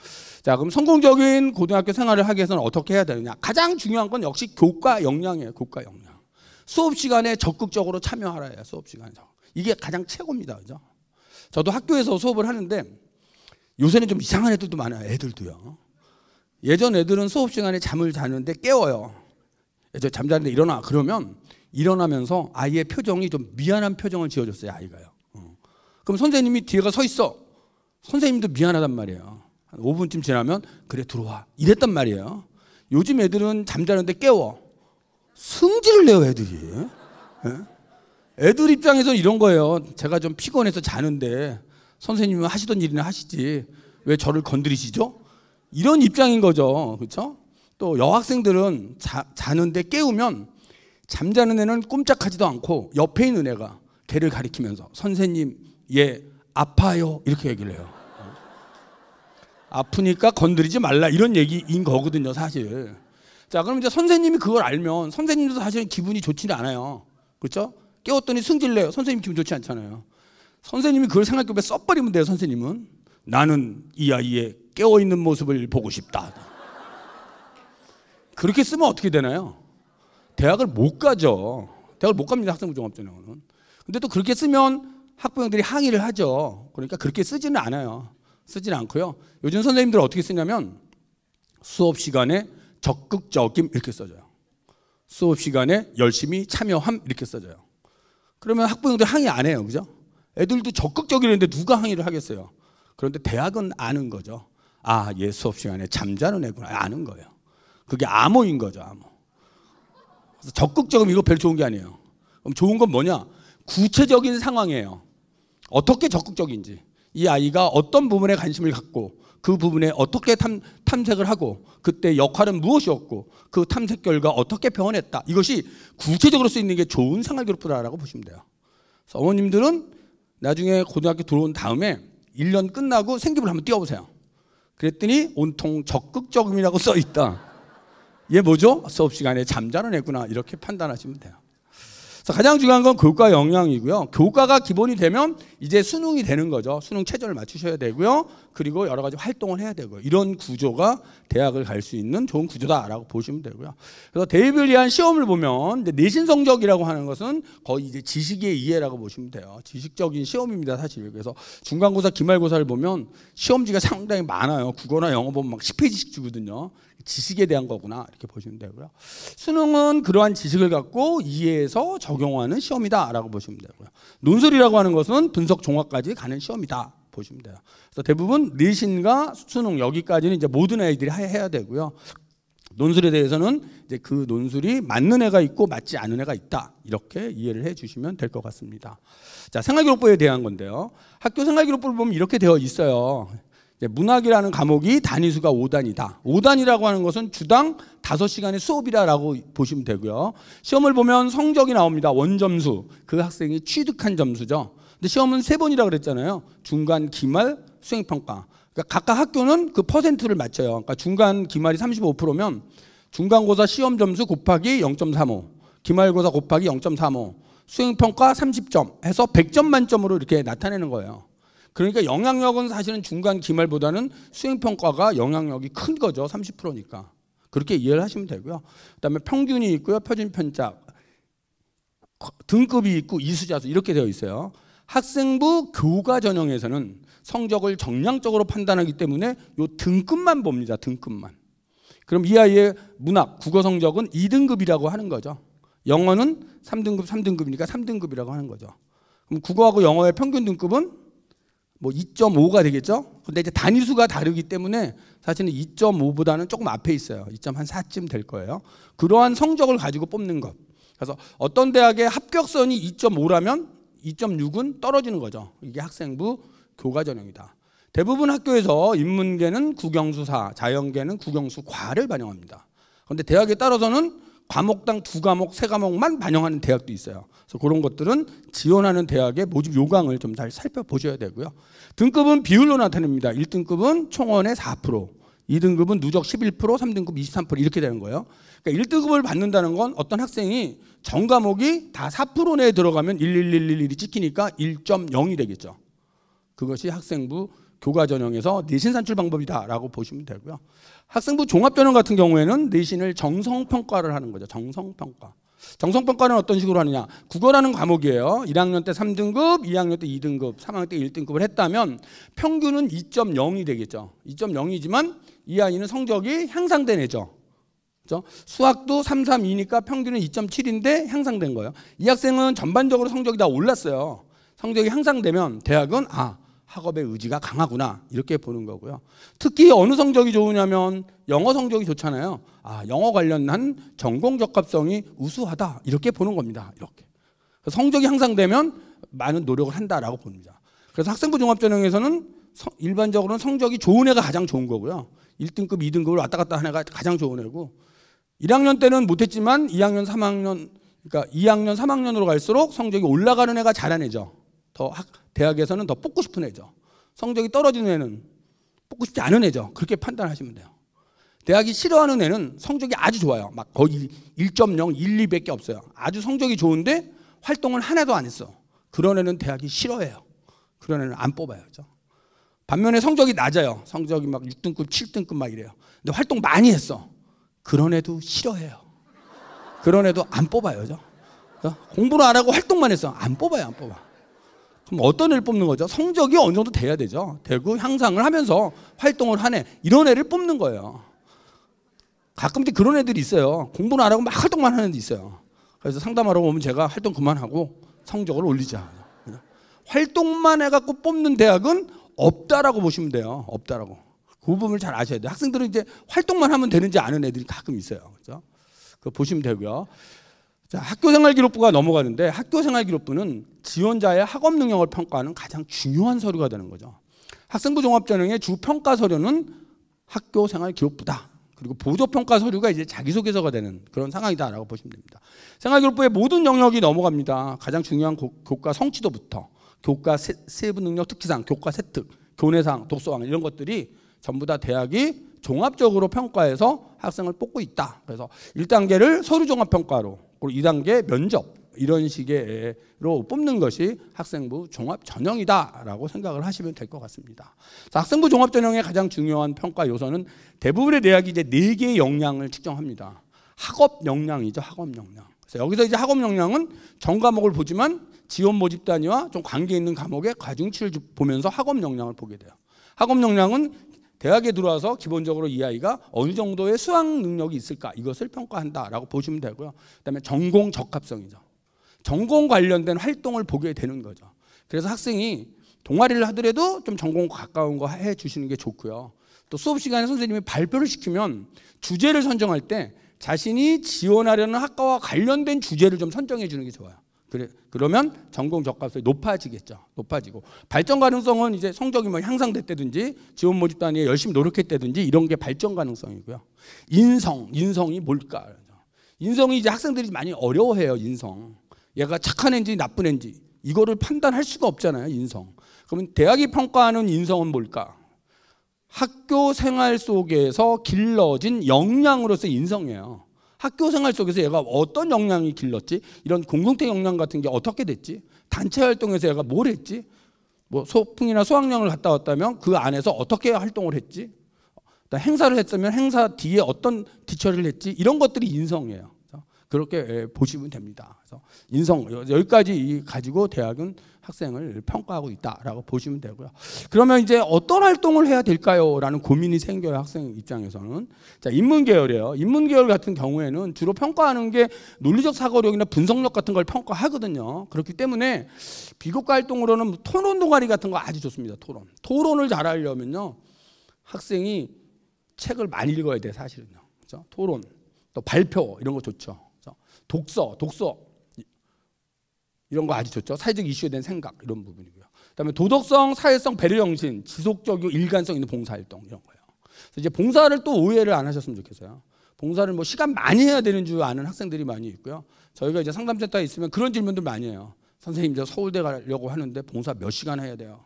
자, 그럼 성공적인 고등학교 생활을 하기 위해서는 어떻게 해야 되느냐. 가장 중요한 건 역시 교과 역량이에요. 교과 역량. 수업 시간에 적극적으로 참여하라 해요. 수업 시간에. 이게 가장 최고입니다. 그죠? 저도 학교에서 수업을 하는데 요새는 좀 이상한 애들도 많아요. 애들도요. 예전 애들은 수업 시간에 잠을 자는데 깨워요. 잠자는데 일어나. 그러면 일어나면서 아이의 표정이 좀 미안한 표정을 지어줬어요. 아이가요. 그럼 선생님이 뒤에가 서 있어. 선생님도 미안하단 말이에요. 한 5분쯤 지나면 그래 들어와. 이랬단 말이에요. 요즘 애들은 잠자는데 깨워. 승질을 내요 애들이. 애들 입장에서 이런 거예요. 제가 좀 피곤해서 자는데 선생님은 하시던 일이나 하시지 왜 저를 건드리시죠? 이런 입장인 거죠. 그렇죠? 또 여학생들은 자는데 깨우면 잠자는 애는 꼼짝하지도 않고 옆에 있는 애가 걔를 가리키면서 선생님 얘 아파요 이렇게 얘기를 해요. 아프니까 건드리지 말라 이런 얘기인 거거든요 사실. 자, 그럼 이제 선생님이 그걸 알면 선생님도 사실은 기분이 좋지는 않아요. 그렇죠? 깨웠더니 승질내요. 선생님 기분 좋지 않잖아요. 선생님이 그걸 생각해보면 써버리면 돼요. 선생님은 나는 이 아이의 깨어있는 모습을 보고 싶다. 그렇게 쓰면 어떻게 되나요? 대학을 못 가죠. 대학을 못 갑니다. 학생부 종합전형은. 근데 또 그렇게 쓰면 학부형들이 항의를 하죠. 그러니까 그렇게 쓰지는 않아요. 쓰지는 않고요. 요즘 선생님들은 어떻게 쓰냐면 수업 시간에 적극적임 이렇게 써져요. 수업 시간에 열심히 참여함 이렇게 써져요. 그러면 학부형들 항의 안 해요. 그죠? 애들도 적극적이는데 누가 항의를 하겠어요. 그런데 대학은 아는 거죠. 아, 얘 수업 시간에 잠자는 애구나. 아는 거예요. 그게 암호인 거죠. 암호. 그래서 적극적임 이거 별로 좋은 게 아니에요. 그럼 좋은 건 뭐냐? 구체적인 상황이에요. 어떻게 적극적인지. 이 아이가 어떤 부분에 관심을 갖고 그 부분에 어떻게 탐색을 하고 그때 역할은 무엇이었고 그 탐색 결과 어떻게 표현했다. 이것이 구체적으로 쓰이는 게 좋은 생활교육부라고 보시면 돼요. 그래서 어머님들은 나중에 고등학교 들어온 다음에 1년 끝나고 생기부를 한번 띄워보세요. 그랬더니 온통 적극적임이라고 써있다. 얘 뭐죠? 수업 시간에 잠자는 애구나. 이렇게 판단하시면 돼요. 그래서 가장 중요한 건 교과 역량이고요. 교과가 기본이 되면 이제 수능이 되는 거죠. 수능 최저를 맞추셔야 되고요. 그리고 여러 가지 활동을 해야 되고요. 이런 구조가 대학을 갈 수 있는 좋은 구조다라고 보시면 되고요. 그래서 대입을 위한 시험을 보면 이제 내신 성적이라고 하는 것은 거의 이제 지식의 이해라고 보시면 돼요. 지식적인 시험입니다, 사실. 그래서 중간고사, 기말고사를 보면 시험지가 상당히 많아요. 국어나 영어 보면 막 10페이지씩 주거든요. 지식에 대한 거구나 이렇게 보시면 되고요. 수능은 그러한 지식을 갖고 이해해서 적용하는 시험이다라고 보시면 되고요. 논술이라고 하는 것은 분석 종합까지 가는 시험이다 보시면 돼요. 그래서 대부분 내신과 수능 여기까지는 이제 모든 아이들이 해야 되고요. 논술에 대해서는 이제 그 논술이 맞는 애가 있고 맞지 않은 애가 있다 이렇게 이해를 해주시면 될 것 같습니다. 자, 생활기록부에 대한 건데요. 학교 생활기록부를 보면 이렇게 되어 있어요. 문학이라는 과목이 단위수가 5단이다. 5단이라고 하는 것은 주당 5시간의 수업이라고 보시면 되고요. 시험을 보면 성적이 나옵니다. 원점수. 그 학생이 취득한 점수죠. 근데 시험은 3번이라고 그랬잖아요. 중간, 기말, 수행평가. 그러니까 각각 학교는 그 퍼센트를 맞춰요. 그러니까 중간, 기말이 35%면 중간고사 시험 점수 곱하기 0.35, 기말고사 곱하기 0.35, 수행평가 30점 해서 100점 만점으로 이렇게 나타내는 거예요. 그러니까 영향력은 사실은 중간 기말보다는 수행평가가 영향력이 큰 거죠. 30%니까. 그렇게 이해를 하시면 되고요. 그다음에 평균이 있고요. 표준편작, 등급이 있고 이수자수 이렇게 되어 있어요. 학생부 교과 전형에서는 성적을 정량적으로 판단하기 때문에 요 등급만 봅니다. 등급만. 그럼 이 아이의 문학, 국어 성적은 2등급이라고 하는 거죠. 영어는 3등급, 3등급이니까 3등급이라고 하는 거죠. 그럼 국어하고 영어의 평균 등급은 뭐 2.5가 되겠죠. 근데 이제 단위수가 다르기 때문에 사실은 2.5보다는 조금 앞에 있어요. 2.4쯤 될 거예요. 그러한 성적을 가지고 뽑는 것. 그래서 어떤 대학의 합격선이 2.5라면 2.6은 떨어지는 거죠. 이게 학생부 교과 전형이다. 대부분 학교에서 인문계는 국영수사, 자연계는 국영수과를 반영합니다. 그런데 대학에 따라서는 과목당 2과목, 3과목만 반영하는 대학도 있어요. 그래서 그런 것들은 지원하는 대학의 모집 요강을 좀 잘 살펴보셔야 되고요. 등급은 비율로 나타냅니다. 1등급은 총원의 4%, 2등급은 누적 11%, 3등급 23% 이렇게 되는 거예요. 그러니까 1등급을 받는다는 건 어떤 학생이 전 과목이 다 4% 내에 들어가면 11111이 찍히니까 1.0이 되겠죠. 그것이 학생부 교과 전형에서 내신 산출 방법이다라고 보시면 되고요. 학생부 종합 전형 같은 경우에는 내신을 정성평가를 하는 거죠. 정성평가. 정성평가는 어떤 식으로 하느냐. 국어라는 과목이에요. 1학년 때 3등급, 2학년 때 2등급, 3학년 때 1등급을 했다면 평균은 2.0이 되겠죠. 2.0이지만 이 아이는 성적이 향상된 애죠. 그렇죠? 수학도 3, 3, 2니까 평균은 2.7인데 향상된 거예요. 이 학생은 전반적으로 성적이 다 올랐어요. 성적이 향상되면 대학은 학업의 의지가 강하구나 이렇게 보는 거고요. 특히 어느 성적이 좋으냐면 영어 성적이 좋잖아요. 영어 관련한 전공 적합성이 우수하다 이렇게 보는 겁니다. 이렇게 성적이 향상되면 많은 노력을 한다라고 봅니다. 그래서 학생부 종합전형에서는 일반적으로는 성적이 좋은 애가 가장 좋은 거고요. 1등급, 2등급을 왔다 갔다 하는 애가 가장 좋은 애고 1학년 때는 못했지만 2학년, 3학년 그러니까 2학년, 3학년으로 갈수록 성적이 올라가는 애가 잘한 애죠. 대학에서는 더 뽑고 싶은 애죠. 성적이 떨어지는 애는 뽑고 싶지 않은 애죠. 그렇게 판단하시면 돼요. 대학이 싫어하는 애는 성적이 아주 좋아요. 막 거의 1.0, 1, 2밖에 없어요. 아주 성적이 좋은데 활동을 하나도 안 했어. 그런 애는 대학이 싫어해요. 그런 애는 안 뽑아요. 그렇죠? 반면에 성적이 낮아요. 성적이 막 6등급, 7등급 막 이래요. 근데 활동 많이 했어. 그런 애도 싫어해요. 그런 애도 안 뽑아요. 그렇죠? 공부를 안 하고 활동만 했어. 안 뽑아요. 안 뽑아. 그럼 어떤 애를 뽑는 거죠? 성적이 어느 정도 돼야 되죠. 되고 향상을 하면서 활동을 하네. 이런 애를 뽑는 거예요. 가끔씩 그런 애들이 있어요. 공부는 안 하고 막 활동만 하는 애도 있어요. 그래서 상담하러 오면 제가 활동 그만하고 성적을 올리자. 활동만 해갖고 뽑는 대학은 없다라고 보시면 돼요. 없다라고. 그 부분을 잘 아셔야 돼요. 학생들은 이제 활동만 하면 되는지 아는 애들이 가끔 있어요. 그죠? 그거 보시면 되고요. 자, 학교생활기록부가 넘어가는데 학교생활기록부는 지원자의 학업 능력을 평가하는 가장 중요한 서류가 되는 거죠. 학생부 종합전형의 주 평가 서류는 학교생활기록부다. 그리고 보조평가 서류가 이제 자기소개서가 되는 그런 상황이다라고 보시면 됩니다. 생활기록부의 모든 영역이 넘어갑니다. 가장 중요한 교과 성취도부터 교과 세부 능력 특기상, 교과 세특, 교내상, 독서왕 이런 것들이 전부 다 대학이 종합적으로 평가해서 학생을 뽑고 있다. 그래서 1단계를 서류종합평가로 그리고 2단계 면접 이런 식으로 뽑는 것이 학생부 종합전형이다라고 생각을 하시면 될 것 같습니다. 자, 학생부 종합전형의 가장 중요한 평가 요소는 대부분의 대학이 이제 4개의 역량을 측정합니다. 학업 역량이죠. 학업 역량. 그래서 여기서 이제 학업 역량은 전 과목을 보지만 지원 모집 단위와 좀 관계 있는 과목의 과중치를 보면서 학업 역량을 보게 돼요. 학업 역량은 대학에 들어와서 기본적으로 이 아이가 어느 정도의 수학 능력이 있을까 이것을 평가한다라고 보시면 되고요. 그다음에 전공 적합성이죠. 전공 관련된 활동을 보게 되는 거죠. 그래서 학생이 동아리를 하더라도 좀 전공과 가까운 거 해주시는 게 좋고요. 또 수업 시간에 선생님이 발표를 시키면 주제를 선정할 때 자신이 지원하려는 학과와 관련된 주제를 좀 선정해 주는 게 좋아요. 그러면 전공 적합성이 높아지겠죠. 높아지고 발전 가능성은 이제 성적이 뭐 향상됐다든지 지원 모집 단위에 열심히 노력했다든지 이런 게 발전 가능성이고요. 인성이 뭘까? 인성이 이제 학생들이 많이 어려워해요. 인성. 얘가 착한 애인지 나쁜 애인지 이거를 판단할 수가 없잖아요. 인성. 그러면 대학이 평가하는 인성은 뭘까? 학교 생활 속에서 길러진 역량으로서의 인성이에요. 학교 생활 속에서 얘가 어떤 역량이 길렀지? 이런 공동체 역량 같은 게 어떻게 됐지? 단체 활동에서 얘가 뭘 했지? 뭐 소풍이나 수학여행을 갔다 왔다면 그 안에서 어떻게 활동을 했지? 행사를 했으면 행사 뒤에 어떤 뒤처리를 했지? 이런 것들이 인성이에요. 그렇게 보시면 됩니다. 그래서 인성 여기까지 가지고 대학은 학생을 평가하고 있다라고 보시면 되고요. 그러면 이제 어떤 활동을 해야 될까요? 라는 고민이 생겨요. 학생 입장에서는. 자, 인문계열이에요. 인문계열 같은 경우에는 주로 평가하는 게 논리적 사고력이나 분석력 같은 걸 평가하거든요. 그렇기 때문에 비교과 활동으로는 토론 동아리 같은 거 아주 좋습니다. 토론을 잘하려면요, 학생이 책을 많이 읽어야 돼요. 사실은요. 그렇죠? 토론, 또 발표 이런 거 좋죠. 그렇죠? 독서 이런 거 아주 좋죠. 사회적 이슈에 대한 생각 이런 부분이고요. 그다음에 도덕성, 사회성, 배려정신, 지속적이고 일관성 있는 봉사활동 이런 거예요. 그래서 이제 봉사를 또 오해를 안 하셨으면 좋겠어요. 봉사를 뭐 시간 많이 해야 되는 줄 아는 학생들이 많이 있고요. 저희가 이제 상담센터에 있으면 그런 질문들 많이 해요. 선생님, 저 서울대 가려고 하는데 봉사 몇 시간 해야 돼요?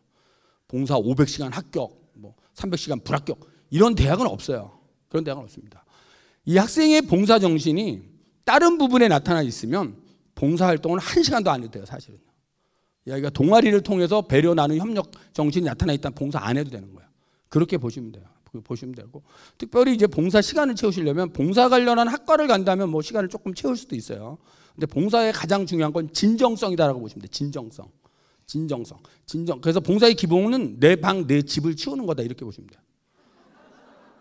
봉사 500시간 합격, 뭐 300시간 불합격 이런 대학은 없어요. 그런 대학은 없습니다. 이 학생의 봉사 정신이 다른 부분에 나타나 있으면 봉사활동은 1시간도 안 해도 돼요. 사실은. 여기가 동아리를 통해서 배려 나누는 협력 정신이 나타나 있다면 봉사 안 해도 되는 거예요. 그렇게 보시면 돼요. 보시면 되고, 특별히 이제 봉사 시간을 채우시려면 봉사 관련한 학과를 간다면 뭐 시간을 조금 채울 수도 있어요. 근데 봉사의 가장 중요한 건 진정성이다라고 보시면 돼요. 진정성. 그래서 봉사의 기본은 내 방, 내 집을 치우는 거다 이렇게 보시면 돼요.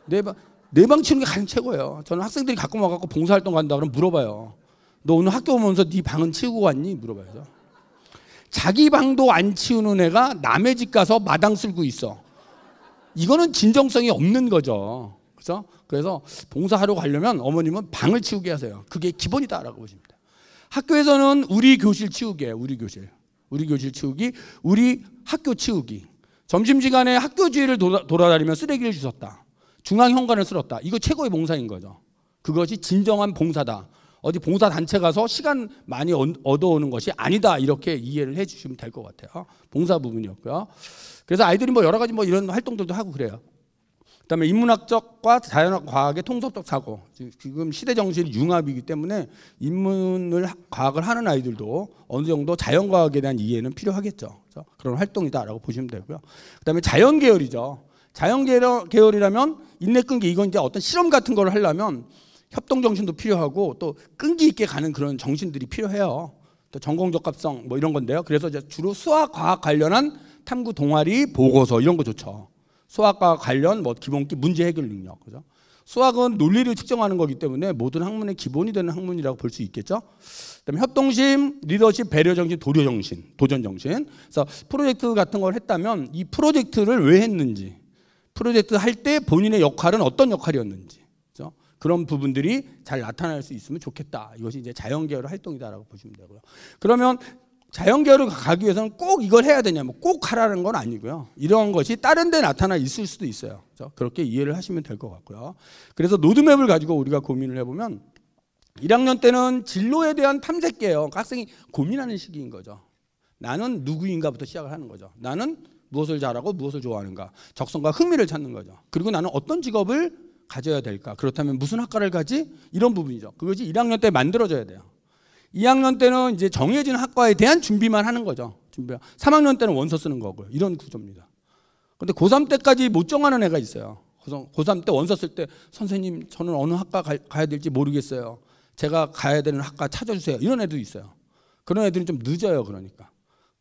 내 방 치우는 게 가장 최고예요. 저는 학생들이 가끔 와갖고 봉사활동 간다 그러면 물어봐요. 너 오늘 학교 오면서 네 방은 치우고 왔니? 물어봐야죠. 자기 방도 안 치우는 애가 남의 집 가서 마당 쓸고 있어. 이거는 진정성이 없는 거죠. 그래서 봉사하러 가려면 어머님은 방을 치우게 하세요. 그게 기본이다라고 보십니다. 학교에서는 우리 교실 치우기예요. 우리 교실 치우기, 우리 학교 치우기. 점심시간에 학교 주위를 돌아다니며 쓰레기를 주웠다. 중앙 현관을 쓸었다. 이거 최고의 봉사인 거죠. 그것이 진정한 봉사다. 어디 봉사단체 가서 시간 많이 얻어오는 것이 아니다. 이렇게 이해를 해 주시면 될 것 같아요. 봉사 부분이었고요. 그래서 아이들이 뭐 여러 가지 뭐 이런 활동들도 하고 그래요. 그다음에 인문학적과 자연학 과학의 통섭적 사고. 지금 시대 정신이 융합이기 때문에 과학을 하는 아이들도 어느 정도 자연과학에 대한 이해는 필요하겠죠. 그래서 그런 활동이다라고 보시면 되고요. 그다음에 자연계열이죠. 자연계열이라면 인내 끈기, 이건 이제 어떤 실험 같은 걸 하려면 협동 정신도 필요하고 또 끈기 있게 가는 그런 정신들이 필요해요. 또 전공적합성 뭐 이런 건데요. 그래서 이제 주로 수학, 과학 관련한 탐구 동아리, 보고서 이런 거 좋죠. 수학과 관련 뭐 기본기 문제 해결 능력, 그죠? 수학은 논리를 측정하는 거기 때문에 모든 학문의 기본이 되는 학문이라고 볼 수 있겠죠. 그다음에 협동심, 리더십, 배려정신, 도전정신. 그래서 프로젝트 같은 걸 했다면 이 프로젝트를 왜 했는지, 프로젝트 할 때 본인의 역할은 어떤 역할이었는지, 그죠? 그런 부분들이 잘 나타날 수 있으면 좋겠다. 이것이 이제 자연계열 활동이다라고 보시면 되고요. 그러면 자연계열을 가기 위해서는 꼭 이걸 해야 되냐, 뭐 꼭 하라는 건 아니고요. 이런 것이 다른 데 나타나 있을 수도 있어요. 그렇죠? 그렇게 이해를 하시면 될 것 같고요. 그래서 로드맵을 가지고 우리가 고민을 해보면 1학년 때는 진로에 대한 탐색이에요. 학생이 고민하는 시기인 거죠. 나는 누구인가부터 시작을 하는 거죠. 나는 무엇을 잘하고 무엇을 좋아하는가, 적성과 흥미를 찾는 거죠. 그리고 나는 어떤 직업을 가져야 될까, 그렇다면 무슨 학과를 가지, 이런 부분이죠. 그것이 1학년 때 만들어져야 돼요. 2학년 때는 이제 정해진 학과에 대한 준비만 하는 거죠. 3학년 때는 원서 쓰는 거고요. 이런 구조입니다. 근데 고3 때까지 못 정하는 애가 있어요. 고3 때 원서 쓸 때 선생님, 저는 어느 학과 가야 될지 모르겠어요. 제가 가야 되는 학과 찾아주세요. 이런 애도 있어요. 그런 애들은 좀 늦어요. 그러니까.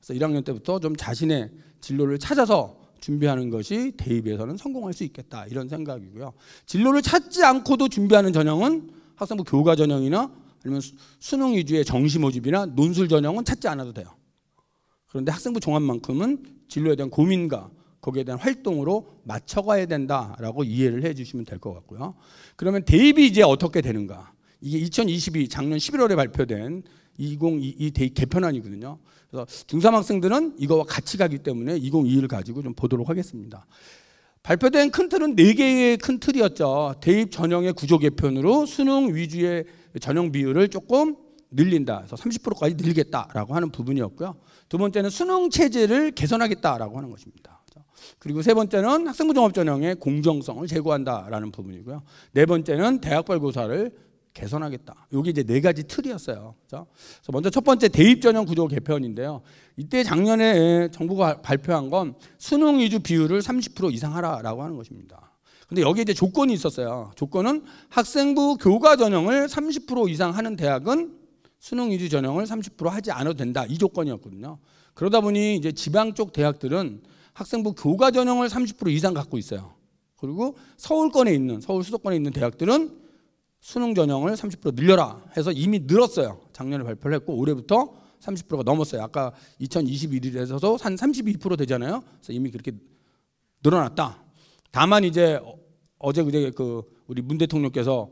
그래서 1학년 때부터 좀 자신의 진로를 찾아서 준비하는 것이 대입에서는 성공할 수 있겠다. 이런 생각이고요. 진로를 찾지 않고도 준비하는 전형은 학생부 교과 전형이나 아니면 수능 위주의 정시 모집이나 논술 전형은 찾지 않아도 돼요. 그런데 학생부 종합만큼은 진로에 대한 고민과 거기에 대한 활동으로 맞춰가야 된다라고 이해를 해주시면 될 것 같고요. 그러면 대입이 이제 어떻게 되는가? 이게 2022 작년 11월에 발표된 2022 대입 개편안이거든요. 그래서 중3 학생들은 이거와 같이 가기 때문에 2022를 가지고 좀 보도록 하겠습니다. 발표된 큰 틀은 4개의 큰 틀이었죠. 대입 전형의 구조 개편으로 수능 위주의 전형 비율을 조금 늘린다. 그래서 30%까지 늘리겠다라고 하는 부분이었고요. 두 번째는 수능 체제를 개선하겠다라고 하는 것입니다. 그리고 세 번째는 학생부 종합 전형의 공정성을 제고한다라는 부분이고요. 네 번째는 대학별 고사를 개선하겠다. 여기 이제 4가지 틀이었어요. 그래서 먼저 첫 번째 대입 전형 구조 개편인데요. 이때 작년에 정부가 발표한 건 수능 위주 비율을 30% 이상 하라라고 하는 것입니다. 근데 여기에 이제 조건이 있었어요. 조건은 학생부 교과 전형을 30% 이상 하는 대학은 수능 위주 전형을 30% 하지 않아도 된다. 이 조건이었거든요. 그러다 보니 이제 지방 쪽 대학들은 학생부 교과 전형을 30% 이상 갖고 있어요. 그리고 서울권에 있는, 서울 수도권에 있는 대학들은 수능 전형을 30% 늘려라 해서 이미 늘었어요. 작년에 발표를 했고 올해부터 30%가 넘었어요. 아까 2021년에서도 한 32% 되잖아요. 그래서 이미 그렇게 늘어났다. 다만 이제 어제 그제 우리 문 대통령께서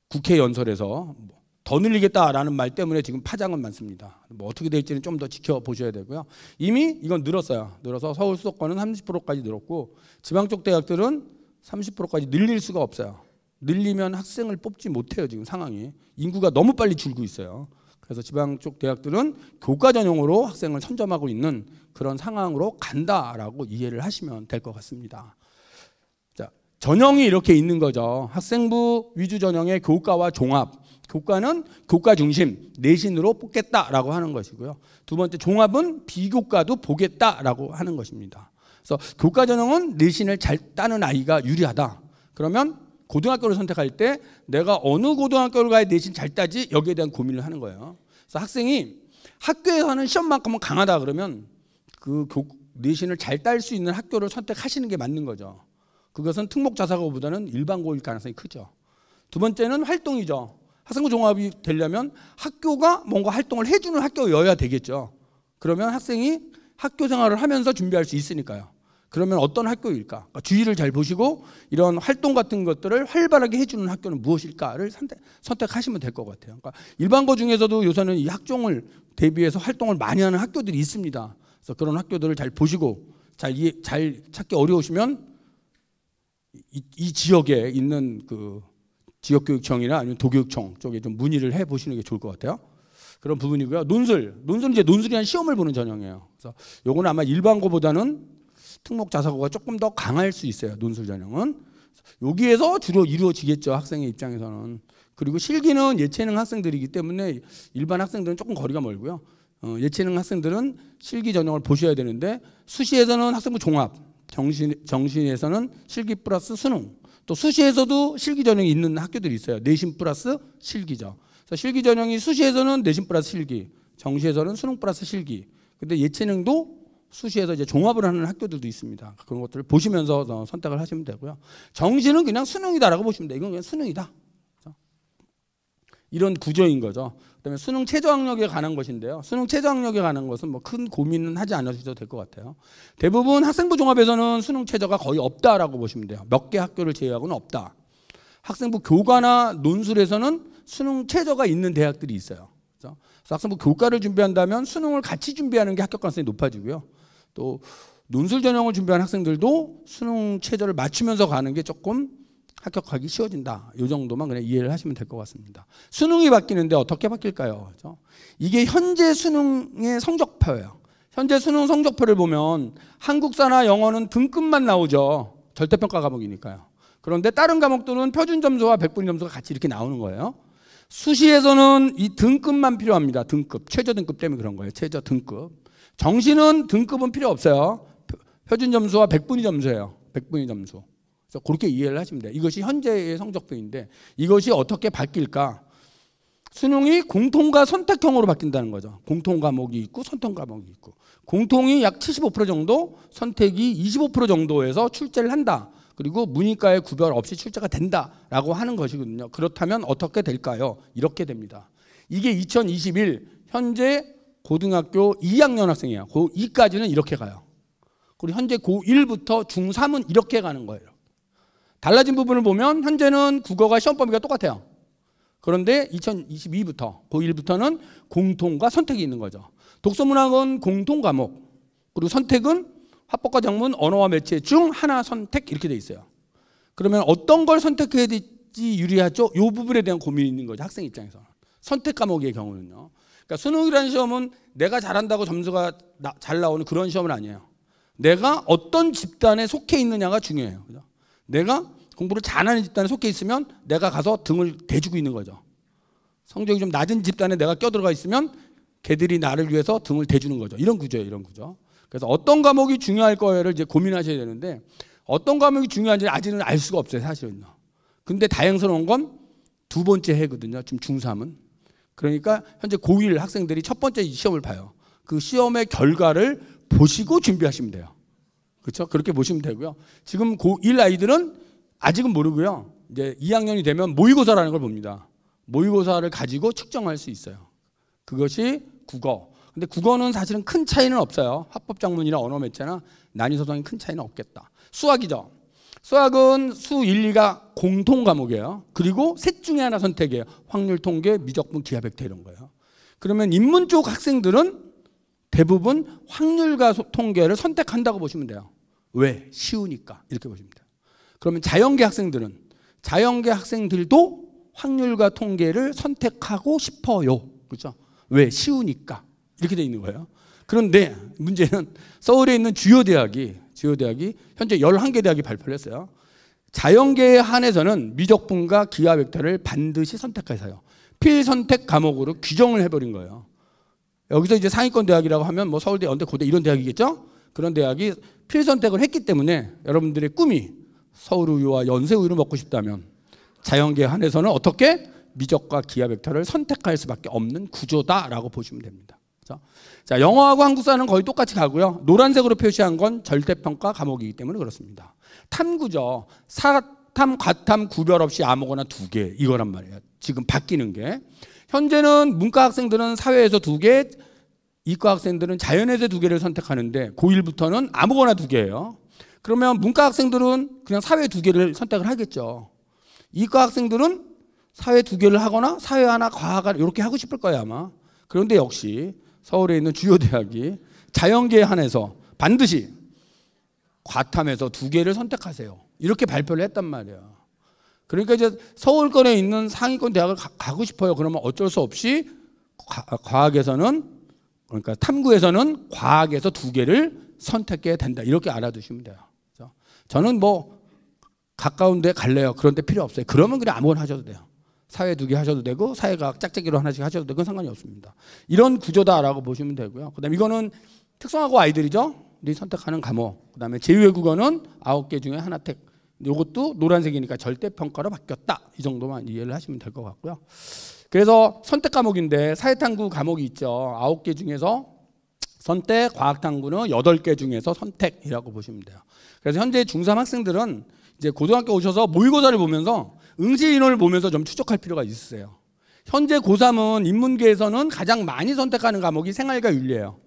국회 연설에서 더 늘리겠다라는 말 때문에 지금 파장은 많습니다. 뭐 어떻게 될지는 좀 더 지켜보셔야 되고요. 이미 이건 늘었어요. 늘어서 서울 수도권은 30%까지 늘었고 지방 쪽 대학들은 30%까지 늘릴 수가 없어요. 늘리면 학생을 뽑지 못해요. 지금 상황이. 인구가 너무 빨리 줄고 있어요. 그래서 지방 쪽 대학들은 교과 전형으로 학생을 선점하고 있는 그런 상황으로 간다라고 이해를 하시면 될 것 같습니다. 자, 전형이 이렇게 있는 거죠. 학생부 위주 전형의 교과와 종합. 교과는 교과 중심, 내신으로 뽑겠다라고 하는 것이고요. 두 번째 종합은 비교과도 보겠다라고 하는 것입니다. 그래서 교과 전형은 내신을 잘 따는 아이가 유리하다. 그러면 고등학교를 선택할 때 내가 어느 고등학교를 가야 내신 잘 따지 여기에 대한 고민을 하는 거예요. 그래서 학생이 학교에서 하는 시험만큼은 강하다 그러면 그 내신을 잘 딸 수 있는 학교를 선택하시는 게 맞는 거죠. 그것은 특목자사고보다는 일반고일 가능성이 크죠. 두 번째는 활동이죠. 학생부 종합이 되려면 학교가 뭔가 활동을 해주는 학교여야 되겠죠. 그러면 학생이 학교 생활을 하면서 준비할 수 있으니까요. 그러면 어떤 학교일까? 그러니까 주의를 잘 보시고 이런 활동 같은 것들을 활발하게 해주는 학교는 무엇일까를 선택하시면 될 것 같아요. 그러니까 일반고 중에서도 요새는 이 학종을 대비해서 활동을 많이 하는 학교들이 있습니다. 그래서 그런 학교들을 잘 보시고 잘 찾기 어려우시면 이 지역에 있는 그 지역교육청이나 아니면 도교육청 쪽에 좀 문의를 해 보시는 게 좋을 것 같아요. 그런 부분이고요. 논술은 이제 논술이란 시험을 보는 전형이에요. 그래서 요거는 아마 일반고보다는 특목자사고가 조금 더 강할 수 있어요. 논술 전형은 여기에서 주로 이루어지겠죠. 학생의 입장에서는. 그리고 실기는 예체능 학생들이기 때문에 일반 학생들은 조금 거리가 멀고요. 예체능 학생들은 실기 전형을 보셔야 되는데 수시에서는 학생부 종합, 정시에서는 실기 플러스 수능, 또 수시에서도 실기 전형이 있는 학교들이 있어요. 내신 플러스 실기죠. 그래서 실기 전형이 수시에서는 내신 플러스 실기, 정시에서는 수능 플러스 실기. 근데 예체능도 수시에서 이제 종합을 하는 학교들도 있습니다. 그런 것들을 보시면서 선택을 하시면 되고요. 정시는 그냥 수능이다라고 보시면 돼요. 이건 그냥 수능이다. 이런 구조인 거죠. 그다음에 수능 최저학력에 관한 것인데요. 수능 최저학력에 관한 것은 뭐 큰 고민은 하지 않으셔도 될 것 같아요. 대부분 학생부 종합에서는 수능 최저가 거의 없다라고 보시면 돼요. 몇 개 학교를 제외하고는 없다. 학생부 교과나 논술에서는 수능 최저가 있는 대학들이 있어요. 그래서 학생부 교과를 준비한다면 수능을 같이 준비하는 게 합격 가능성이 높아지고요. 또 논술 전형을 준비한 학생들도 수능 최저를 맞추면서 가는 게 조금 합격하기 쉬워진다. 이 정도만 그냥 이해를 하시면 될 것 같습니다. 수능이 바뀌는데 어떻게 바뀔까요? 그렇죠? 이게 현재 수능의 성적표예요. 현재 수능 성적표를 보면 한국사나 영어는 등급만 나오죠. 절대평가 과목이니까요. 그런데 다른 과목들은 표준 점수와 백분 점수가 같이 이렇게 나오는 거예요. 수시에서는 이 등급만 필요합니다. 등급, 최저 등급 때문에 그런 거예요. 최저 등급. 정시는 등급은 필요 없어요. 표준 점수와 백분위 점수예요. 백분위 점수. 그래서 그렇게 이해를 하시면 돼요. 이것이 현재의 성적표인데 이것이 어떻게 바뀔까? 수능이 공통과 선택형으로 바뀐다는 거죠. 공통 과목이 있고 선택 과목이 있고. 공통이 약 75% 정도, 선택이 25% 정도에서 출제를 한다. 그리고 문이과의 구별 없이 출제가 된다라고 하는 것이거든요. 그렇다면 어떻게 될까요? 이렇게 됩니다. 이게 2021 현재 고등학교 2학년 학생이에요. 고2까지는 이렇게 가요. 그리고 현재 고1부터 중3은 이렇게 가는 거예요. 달라진 부분을 보면 현재는 국어가 시험 범위가 똑같아요. 그런데 2022부터 고1부터는 공통과 선택이 있는 거죠. 독서문학은 공통 과목, 그리고 선택은 합법과 작문, 언어와 매체 중 하나 선택 이렇게 돼 있어야 그러면 어떤 걸 선택해야 될지 유리하죠? 이 부분에 대한 고민이 있는 거죠. 학생 입장에서. 선택 과목의 경우는요. 그러니까 수능이라는 시험은 내가 잘한다고 점수가 잘 나오는 그런 시험은 아니에요. 내가 어떤 집단에 속해 있느냐가 중요해요. 그죠? 내가 공부를 잘하는 집단에 속해 있으면 내가 가서 등을 대주고 있는 거죠. 성적이 좀 낮은 집단에 내가 껴들어가 있으면 걔들이 나를 위해서 등을 대주는 거죠. 이런 구조예요. 이런 구조. 그래서 어떤 과목이 중요할 거를 이제 고민하셔야 되는데 어떤 과목이 중요한지 아직은 알 수가 없어요, 사실은요. 근데 다행스러운 건 두 번째 해거든요, 지금 중3은. 그러니까 현재 고1 학생들이 첫 번째 시험을 봐요. 그 시험의 결과를 보시고 준비하시면 돼요. 그렇죠? 그렇게 보시면 되고요. 지금 고1 아이들은 아직은 모르고요. 이제 2학년이 되면 모의고사라는 걸 봅니다. 모의고사를 가지고 측정할 수 있어요. 그것이 국어. 근데 국어는 사실은 큰 차이는 없어요. 합법작문이나 언어매체나 난이도상에 큰 차이는 없겠다. 수학이죠. 수학은 수 1, 2가 공통 과목이에요. 그리고 셋 중에 하나 선택이에요. 확률 통계, 미적분, 기하 벡터 이런 거예요. 그러면 인문 쪽 학생들은 대부분 확률과 통계를 선택한다고 보시면 돼요. 왜? 쉬우니까. 이렇게 보시면 돼요. 그러면 자연계 학생들도 확률과 통계를 선택하고 싶어요. 그렇죠? 왜? 쉬우니까. 이렇게 돼 있는 거예요. 그런데 문제는 서울에 있는 주요 대학이 현재 11개 대학이 발표를 했어요. 자연계에 한해서는 미적분과 기하 벡터를 반드시 선택해서요. 필선택 과목으로 규정을 해버린 거예요. 여기서 이제 상위권 대학이라고 하면 뭐 서울대, 연대, 고대 이런 대학이겠죠? 그런 대학이 필선택을 했기 때문에 여러분들의 꿈이 서울우유와 연세우유를 먹고 싶다면 자연계에 한해서는 어떻게? 미적과 기하 벡터를 선택할 수밖에 없는 구조다라고 보시면 됩니다. 자, 영어하고 한국사는 거의 똑같이 가고요. 노란색으로 표시한 건 절대평가 과목이기 때문에 그렇습니다. 탐구죠. 사탐, 과탐 구별 없이 아무거나 2개 이거란 말이에요. 지금 바뀌는 게. 현재는 문과 학생들은 사회에서 2개, 이과 학생들은 자연에서 2개를 선택하는데 고1부터는 아무거나 2개예요. 그러면 문과 학생들은 그냥 사회 2개를 선택을 하겠죠. 이과 학생들은 사회 2개를 하거나 사회 하나, 과학 하나 이렇게 하고 싶을 거예요 아마. 그런데 역시 서울에 있는 주요 대학이 자연계에 한해서 반드시 과탐에서 2개를 선택하세요. 이렇게 발표를 했단 말이에요. 그러니까 이제 서울권에 있는 상위권 대학을 가고 싶어요. 그러면 어쩔 수 없이 과학에서는, 그러니까 탐구에서는 과학에서 2개를 선택해야 된다. 이렇게 알아두시면 돼요. 저는 뭐 가까운 데 갈래요. 그런 데 필요 없어요. 그러면 그냥 아무거나 하셔도 돼요. 사회 2개 하셔도 되고 사회과학 짝짝이로 하나씩 하셔도 되고 그건 상관이 없습니다. 이런 구조다라고 보시면 되고요. 그다음에 이거는 특성화고 아이들이죠. 우리 선택하는 과목. 그다음에 제2외국어는 9개 중에 하나 택. 이것도 노란색이니까 절대평가로 바뀌었다. 이 정도만 이해를 하시면 될 것 같고요. 그래서 선택 과목인데 사회탐구 과목이 있죠. 9개 중에서 선택, 과학탐구는 8개 중에서 선택이라고 보시면 돼요. 그래서 현재 중3 학생들은 이제 고등학교 오셔서 모의고사를 보면서 응시인원을 보면서 좀 추적할 필요가 있으세요. 현재 고3은 인문계에서는 가장 많이 선택하는 과목이 생활과 윤리예요.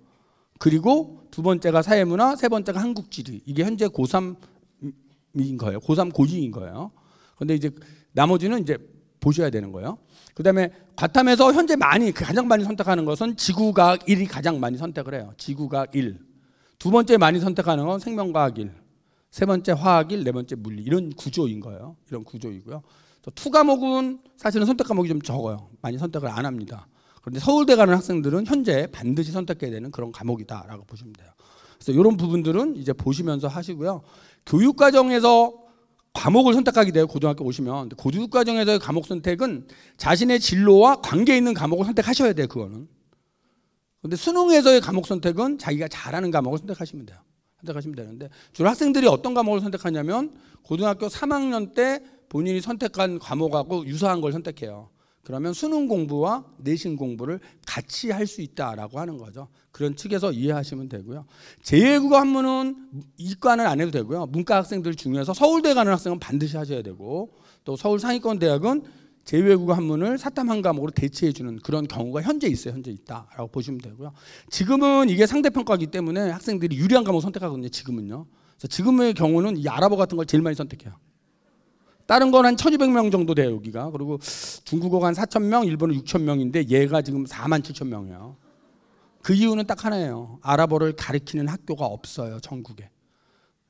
그리고 두 번째가 사회문화, 세 번째가 한국지리. 이게 현재 고3인 거예요. 고3 고지인 거예요. 그런데 이제 나머지는 이제 보셔야 되는 거예요. 그다음에 과탐에서 현재 가장 많이 선택하는 것은 지구과학 1이 가장 많이 선택을 해요. 지구과학 1. 두 번째 많이 선택하는 건 생명과학 1. 세 번째 화학 1, 네 번째 물리. 이런 구조인 거예요. 이런 구조이고요. 투 과목은 사실은 선택 과목이 좀 적어요. 많이 선택을 안 합니다. 그런데 서울대 가는 학생들은 현재 반드시 선택해야 되는 그런 과목이다라고 보시면 돼요. 그래서 이런 부분들은 이제 보시면서 하시고요. 교육과정에서 과목을 선택하게 돼요. 고등학교 오시면. 교육과정에서의 과목 선택은 자신의 진로와 관계 있는 과목을 선택하셔야 돼요. 그거는. 그런데 수능에서의 과목 선택은 자기가 잘하는 과목을 선택하시면 돼요. 선택하시면 되는데 주로 학생들이 어떤 과목을 선택하냐면 고등학교 3학년 때 본인이 선택한 과목하고 유사한 걸 선택해요. 그러면 수능 공부와 내신 공부를 같이 할 수 있다라고 하는 거죠. 그런 측에서 이해하시면 되고요. 제2외국어 한문은 이과는 안 해도 되고요. 문과 학생들 중에서 서울대 가는 학생은 반드시 하셔야 되고 또 서울 상위권 대학은 제2외국어 한문을 사탐 한 과목으로 대체해 주는 그런 경우가 현재 있어요. 현재 있다라고 보시면 되고요. 지금은 이게 상대평가이기 때문에 학생들이 유리한 과목 선택하거든요. 지금은요. 그래서 지금의 경우는 이 아랍어 같은 걸 제일 많이 선택해요. 다른 건 한 1200명 정도 돼요. 여기가. 그리고 중국어가 한 4000명, 일본은 6000명인데 얘가 지금 47,000명이에요. 그 이유는 딱 하나예요. 아랍어를 가르치는 학교가 없어요. 전국에.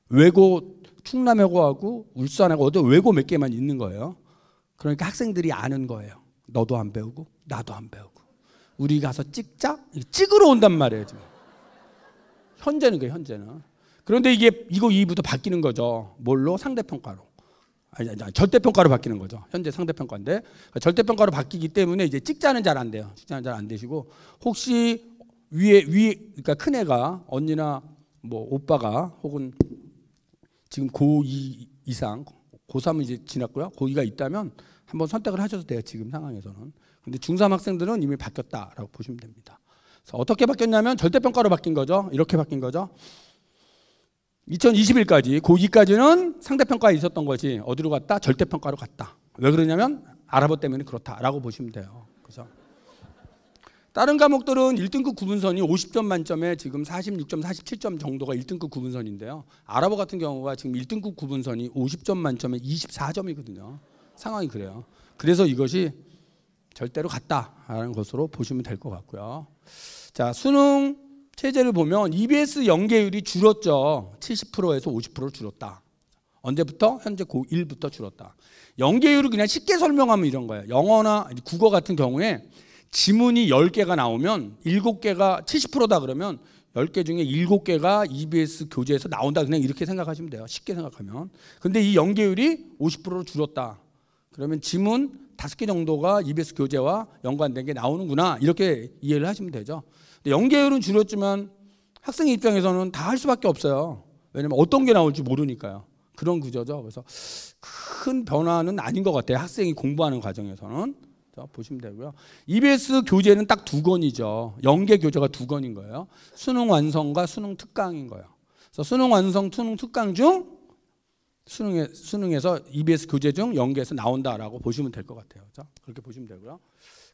외고 충남외고하고 울산외고 어디 외고 몇 개만 있는 거예요. 그러니까 학생들이 아는 거예요. 너도 안 배우고 나도 안 배우고 우리 가서 찍자? 찍으러 온단 말이에요. 지금. 현재는 그래요. 현재는. 그런데 이거 2부터 바뀌는 거죠. 뭘로? 상대평가로. 아니, 절대평가로 바뀌는 거죠. 현재 상대평가인데 절대평가로 바뀌기 때문에 이제 찍자는 잘 안 돼요. 찍자는 잘 안 되시고 혹시 위에 그러니까 큰 애가 언니나 뭐 오빠가 혹은 지금 고2 이상, 고3은 이제 지났고요. 고2가 있다면 한번 선택을 하셔도 돼요. 지금 상황에서는. 근데 중3 학생들은 이미 바뀌었다라고 보시면 됩니다. 그래서 어떻게 바뀌었냐면 절대평가로 바뀐 거죠. 이렇게 바뀐 거죠. 2021까지, 고2까지는 상대평가에 있었던 것이 어디로 갔다? 절대평가로 갔다. 왜 그러냐면 아랍어 때문에 그렇다라고 보시면 돼요. 그죠? 다른 과목들은 1등급 구분선이 50점 만점에 지금 46점, 47점 정도가 1등급 구분선인데요. 아랍어 같은 경우가 지금 1등급 구분선이 50점 만점에 24점이거든요. 상황이 그래요. 그래서 이것이 절대로 같다라는 것으로 보시면 될 것 같고요. 자, 수능 체제를 보면 EBS 연계율이 줄었죠. 70%에서 50%로 줄었다. 언제부터? 현재 고1부터 줄었다. 연계율을 그냥 쉽게 설명하면 이런 거예요. 영어나 국어 같은 경우에 지문이 10개가 나오면 7개가 70%다 그러면 10개 중에 7개가 EBS 교재에서 나온다. 그냥 이렇게 생각하시면 돼요. 쉽게 생각하면. 근데 이 연계율이 50%로 줄었다. 그러면 지문 5개 정도가 EBS 교재와 연관된 게 나오는구나. 이렇게 이해를 하시면 되죠. 근데 연계율은 줄었지만 학생 입장에서는 다 할 수밖에 없어요. 왜냐면 어떤 게 나올지 모르니까요. 그런 구조죠. 그래서 큰 변화는 아닌 것 같아요. 학생이 공부하는 과정에서는. 보시면 되고요. EBS 교재는 딱 2권이죠. 연계 교재가 2권인 거예요. 수능 완성과 수능 특강인 거예요. 그래서 수능 완성, 수능 특강 중 수능에서 EBS 교재 중 연계에서 나온다라고 보시면 될 것 같아요. 그렇게 보시면 되고요.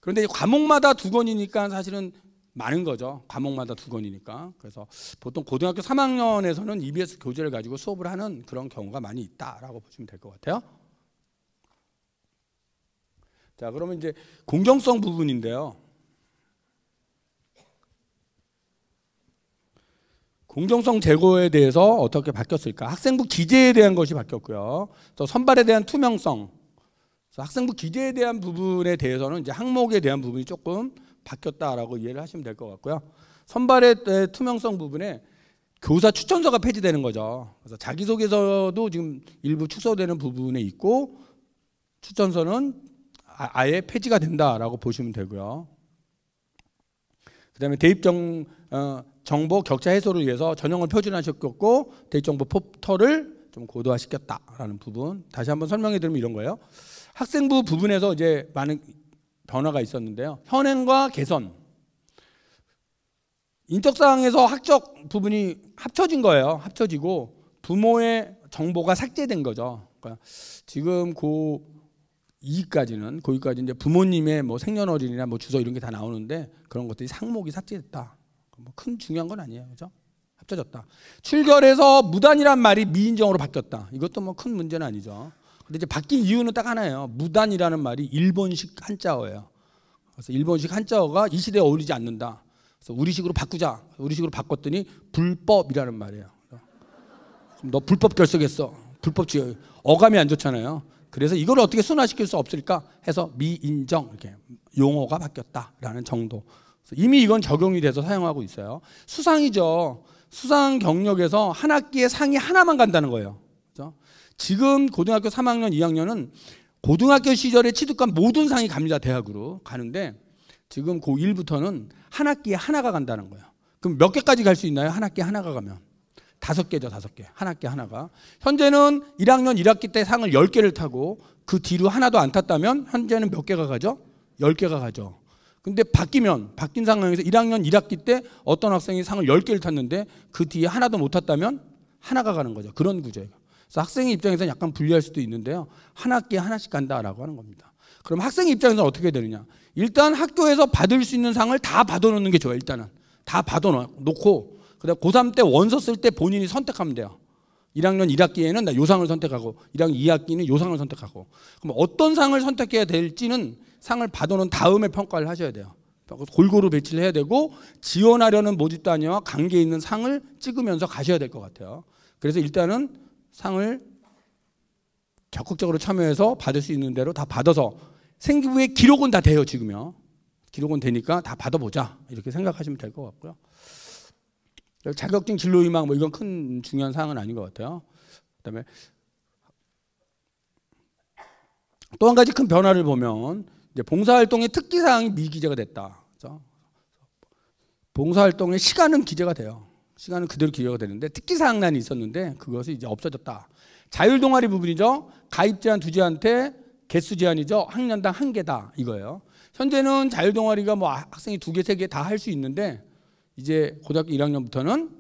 그런데 과목마다 2권이니까 사실은 많은 거죠. 과목마다 2권이니까. 그래서 보통 고등학교 3학년에서는 EBS 교재를 가지고 수업을 하는 그런 경우가 많이 있다라고 보시면 될 것 같아요. 자, 그러면 이제 공정성 부분인데요. 공정성 제고에 대해서 어떻게 바뀌었을까? 학생부 기재에 대한 것이 바뀌었고요. 또 선발에 대한 투명성. 학생부 기재에 대한 부분에 대해서는 이제 항목에 대한 부분이 조금 바뀌었다라고 이해를 하시면 될 것 같고요. 선발의 투명성 부분에 교사 추천서가 폐지되는 거죠. 그래서 자기소개서도 지금 일부 축소되는 부분에 있고 추천서는 아예 폐지가 된다라고 보시면 되고요. 그다음에 대입 정보 격차 해소를 위해서 전형을 표준화시켰고 대입 정보 포털을 좀 고도화시켰다라는 부분. 다시 한번 설명해 드리면 이런 거예요. 학생부 부분에서 이제 많은 변화가 있었는데요. 현행과 개선. 인적사항에서 학적 부분이 합쳐진 거예요. 합쳐지고 부모의 정보가 삭제된 거죠. 그러니까 지금 고2까지는 이제 부모님의 뭐 생년월일이나 뭐 주소 이런 게 다 나오는데 그런 것들이 상목이 삭제됐다. 뭐 큰 중요한 건 아니에요, 그죠? 합쳐졌다. 출결해서 무단이란 말이 미인정으로 바뀌었다. 이것도 뭐 큰 문제는 아니죠. 근데 이제 바뀐 이유는 딱 하나예요. 무단이라는 말이 일본식 한자어예요. 그래서 일본식 한자어가 이 시대에 어울리지 않는다. 그래서 우리식으로 바꾸자. 우리식으로 바꿨더니 불법이라는 말이에요. 그럼 너 불법 결석했어. 불법 지어. 어감이 안 좋잖아요. 그래서 이걸 어떻게 순화시킬 수 없을까 해서 미인정 이렇게 용어가 바뀌었다라는 정도. 이미 이건 적용이 돼서 사용하고 있어요. 수상이죠. 수상 경력에서 한 학기에 상이 하나만 간다는 거예요. 그렇죠? 지금 고등학교 3학년, 2학년은 고등학교 시절에 취득한 모든 상이 갑니다. 대학으로 가는데 지금 고1부터는 한 학기에 하나가 간다는 거예요. 그럼 몇 개까지 갈 수 있나요? 한 학기에 하나가 가면 5개죠. 5개. 한 학기에 하나가. 현재는 1학년 1학기 때 상을 10개를 타고 그 뒤로 하나도 안 탔다면 현재는 몇 개가 가죠? 10개가 가죠. 근데 바뀐 상황에서 1학년 1학기 때 어떤 학생이 상을 10개를 탔는데 그 뒤에 하나도 못 탔다면 하나가 가는 거죠. 그런 구조예요. 그래서 학생의 입장에서는 약간 불리할 수도 있는데요. 한 학기에 하나씩 간다라고 하는 겁니다. 그럼 학생의 입장에서는 어떻게 되느냐? 일단 학교에서 받을 수 있는 상을 다 받아놓는 게 좋아요. 일단은 다 받아놓고 그다음 고3 때 원서 쓸 때 본인이 선택하면 돼요. 1학년 1학기에는 나 요 상을 선택하고 1학년 2학기는 요 상을 선택하고 그럼 어떤 상을 선택해야 될지는 상을 받아놓은 다음에 평가를 하셔야 돼요. 골고루 배치를 해야 되고 지원하려는 모집단위와 관계 있는 상을 찍으면서 가셔야 될 것 같아요. 그래서 일단은 상을 적극적으로 참여해서 받을 수 있는 대로 다 받아서 생기부에 기록은 다 돼요. 지금요. 기록은 되니까 다 받아보자 이렇게 생각하시면 될 것 같고요. 자격증 진로희망 뭐 이건 큰 중요한 사항은 아닌 것 같아요. 그다음에 또 한 가지 큰 변화를 보면 이제 봉사활동의 특기사항이 미기재가 됐다. 그렇죠? 봉사활동의 시간은 기재가 돼요. 시간은 그대로 기여가 되는데 특기사항란이 있었는데 그것이 이제 없어졌다. 자율동아리 부분이죠. 가입 제한 두지한테 개수 제한이죠. 학년당 1개다 이거예요. 현재는 자율동아리가 뭐 학생이 2개, 3개 다 할 수 있는데 이제 고등학교 1학년부터는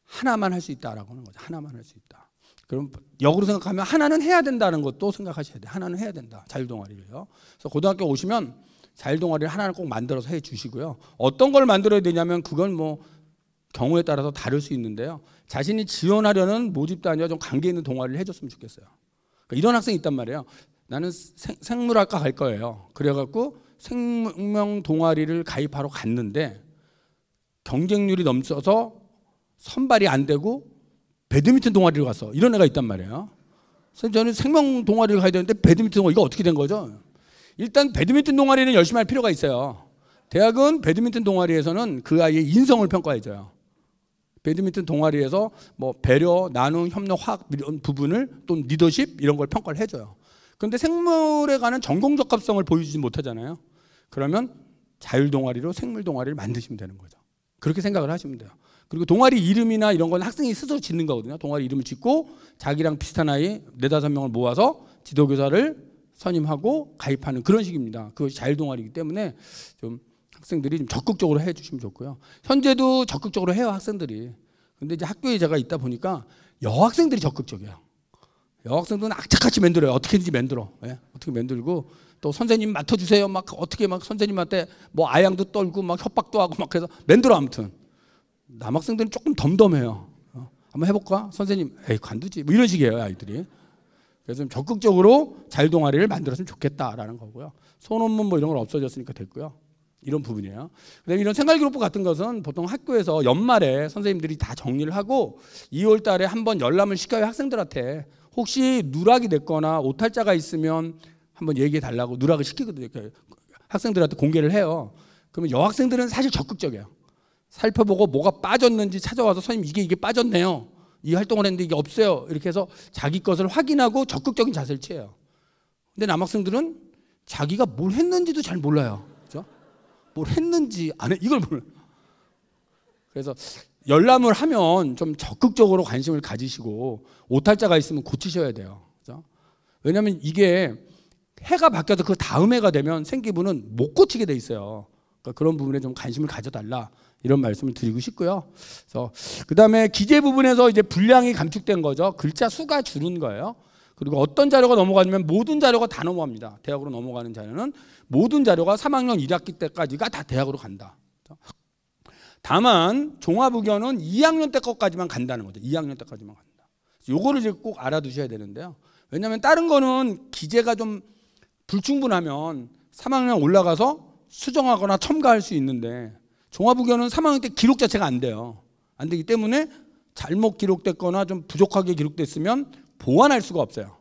하나만 할 수 있다라고 하는 거죠. 하나만 할 수 있다. 그럼 역으로 생각하면 하나는 해야 된다는 것도 생각하셔야 돼요. 하나는 해야 된다. 자율동아리를요. 그래서 고등학교 오시면 자율동아리를 하나는 꼭 만들어서 해 주시고요. 어떤 걸 만들어야 되냐면 그건 뭐 경우에 따라서 다를 수 있는데요. 자신이 지원하려는 모집단위와 좀 관계 있는 동아리를 해줬으면 좋겠어요. 그러니까 이런 학생이 있단 말이에요. 나는 생물학과 갈 거예요. 그래갖고 생명 동아리를 가입하러 갔는데 경쟁률이 넘쳐서 선발이 안 되고 배드민턴 동아리를 갔어. 이런 애가 있단 말이에요. 그래서 저는 생명 동아리를 가야 되는데 배드민턴 동아리 이거 어떻게 된 거죠? 일단 배드민턴 동아리는 열심히 할 필요가 있어요. 대학은 배드민턴 동아리에서는 그 아이의 인성을 평가해줘요. 배드민턴 동아리에서 뭐 배려, 나눔, 협력, 화학 이런 부분을 또 리더십 이런 걸 평가를 해줘요. 그런데 생물에 관한 전공 적합성을 보여주지 못하잖아요. 그러면 자율 동아리로 생물 동아리를 만드시면 되는 거죠. 그렇게 생각을 하시면 돼요. 그리고 동아리 이름이나 이런 건 학생이 스스로 짓는 거거든요. 동아리 이름을 짓고 자기랑 비슷한 아이 4-5명을 모아서 지도교사를 선임하고 가입하는 그런 식입니다. 그것이 자율 동아리이기 때문에 좀 학생들이 좀 적극적으로 해주시면 좋고요. 현재도 적극적으로 해요, 학생들이. 근데 이제 학교에 제가 있다 보니까 여학생들이 적극적이에요. 여학생들은 악착같이 만들어요. 어떻게든지 만들어. 예? 어떻게 만들고 또 선생님 맡아주세요. 막 어떻게 막 선생님한테 뭐 아양도 떨고 막 협박도 하고 막 그래서 만들어 아무튼. 남학생들은 조금 덤덤해요. 한번 해볼까? 선생님, 에이 관두지. 뭐 이런 식이에요, 아이들이. 그래서 좀 적극적으로 자율동아리를 만들었으면 좋겠다라는 거고요. 소논문 뭐 이런 건 없어졌으니까 됐고요. 이런 부분이에요. 그다음에 이런 생활기록부 같은 것은 보통 학교에서 연말에 선생님들이 다 정리를 하고 2월 달에 한번 열람을 시켜요. 학생들한테. 혹시 누락이 됐거나 오탈자가 있으면 한번 얘기해 달라고 누락을 시키거든요. 학생들한테 공개를 해요. 그러면 여학생들은 사실 적극적이에요. 살펴보고 뭐가 빠졌는지 찾아와서 선생님 이게 빠졌네요. 이 활동을 했는데 이게 없어요. 이렇게 해서 자기 것을 확인하고 적극적인 자세를 취해요. 근데 남학생들은 자기가 뭘 했는지도 잘 몰라요. 그렇죠? 뭘 했는지 안 해, 이걸 몰라요. 그래서 열람을 하면 좀 적극적으로 관심을 가지시고 오탈자가 있으면 고치셔야 돼요. 그렇죠? 왜냐하면 이게 해가 바뀌어서 그 다음 해가 되면 생기부는 못 고치게 돼 있어요. 그러니까 그런 부분에 좀 관심을 가져달라. 이런 말씀을 드리고 싶고요. 그래서 그다음에 기재 부분에서 이제 분량이 감축된 거죠. 글자 수가 줄은 거예요. 그리고 어떤 자료가 넘어가냐면 모든 자료가 다 넘어갑니다. 대학으로 넘어가는 자료는 모든 자료가 3학년 1학기 때까지가 다 대학으로 간다. 다만 종합의견은 2학년 때 것까지만 간다는 거죠. 2학년 때까지만 간다. 요거를 이제 꼭 알아두셔야 되는데요. 왜냐하면 다른 거는 기재가 좀 불충분하면 3학년 올라가서 수정하거나 첨가할 수 있는데 종합의견은 3학년 때 기록 자체가 안 돼요. 안 되기 때문에 잘못 기록됐거나 좀 부족하게 기록됐으면 보완할 수가 없어요.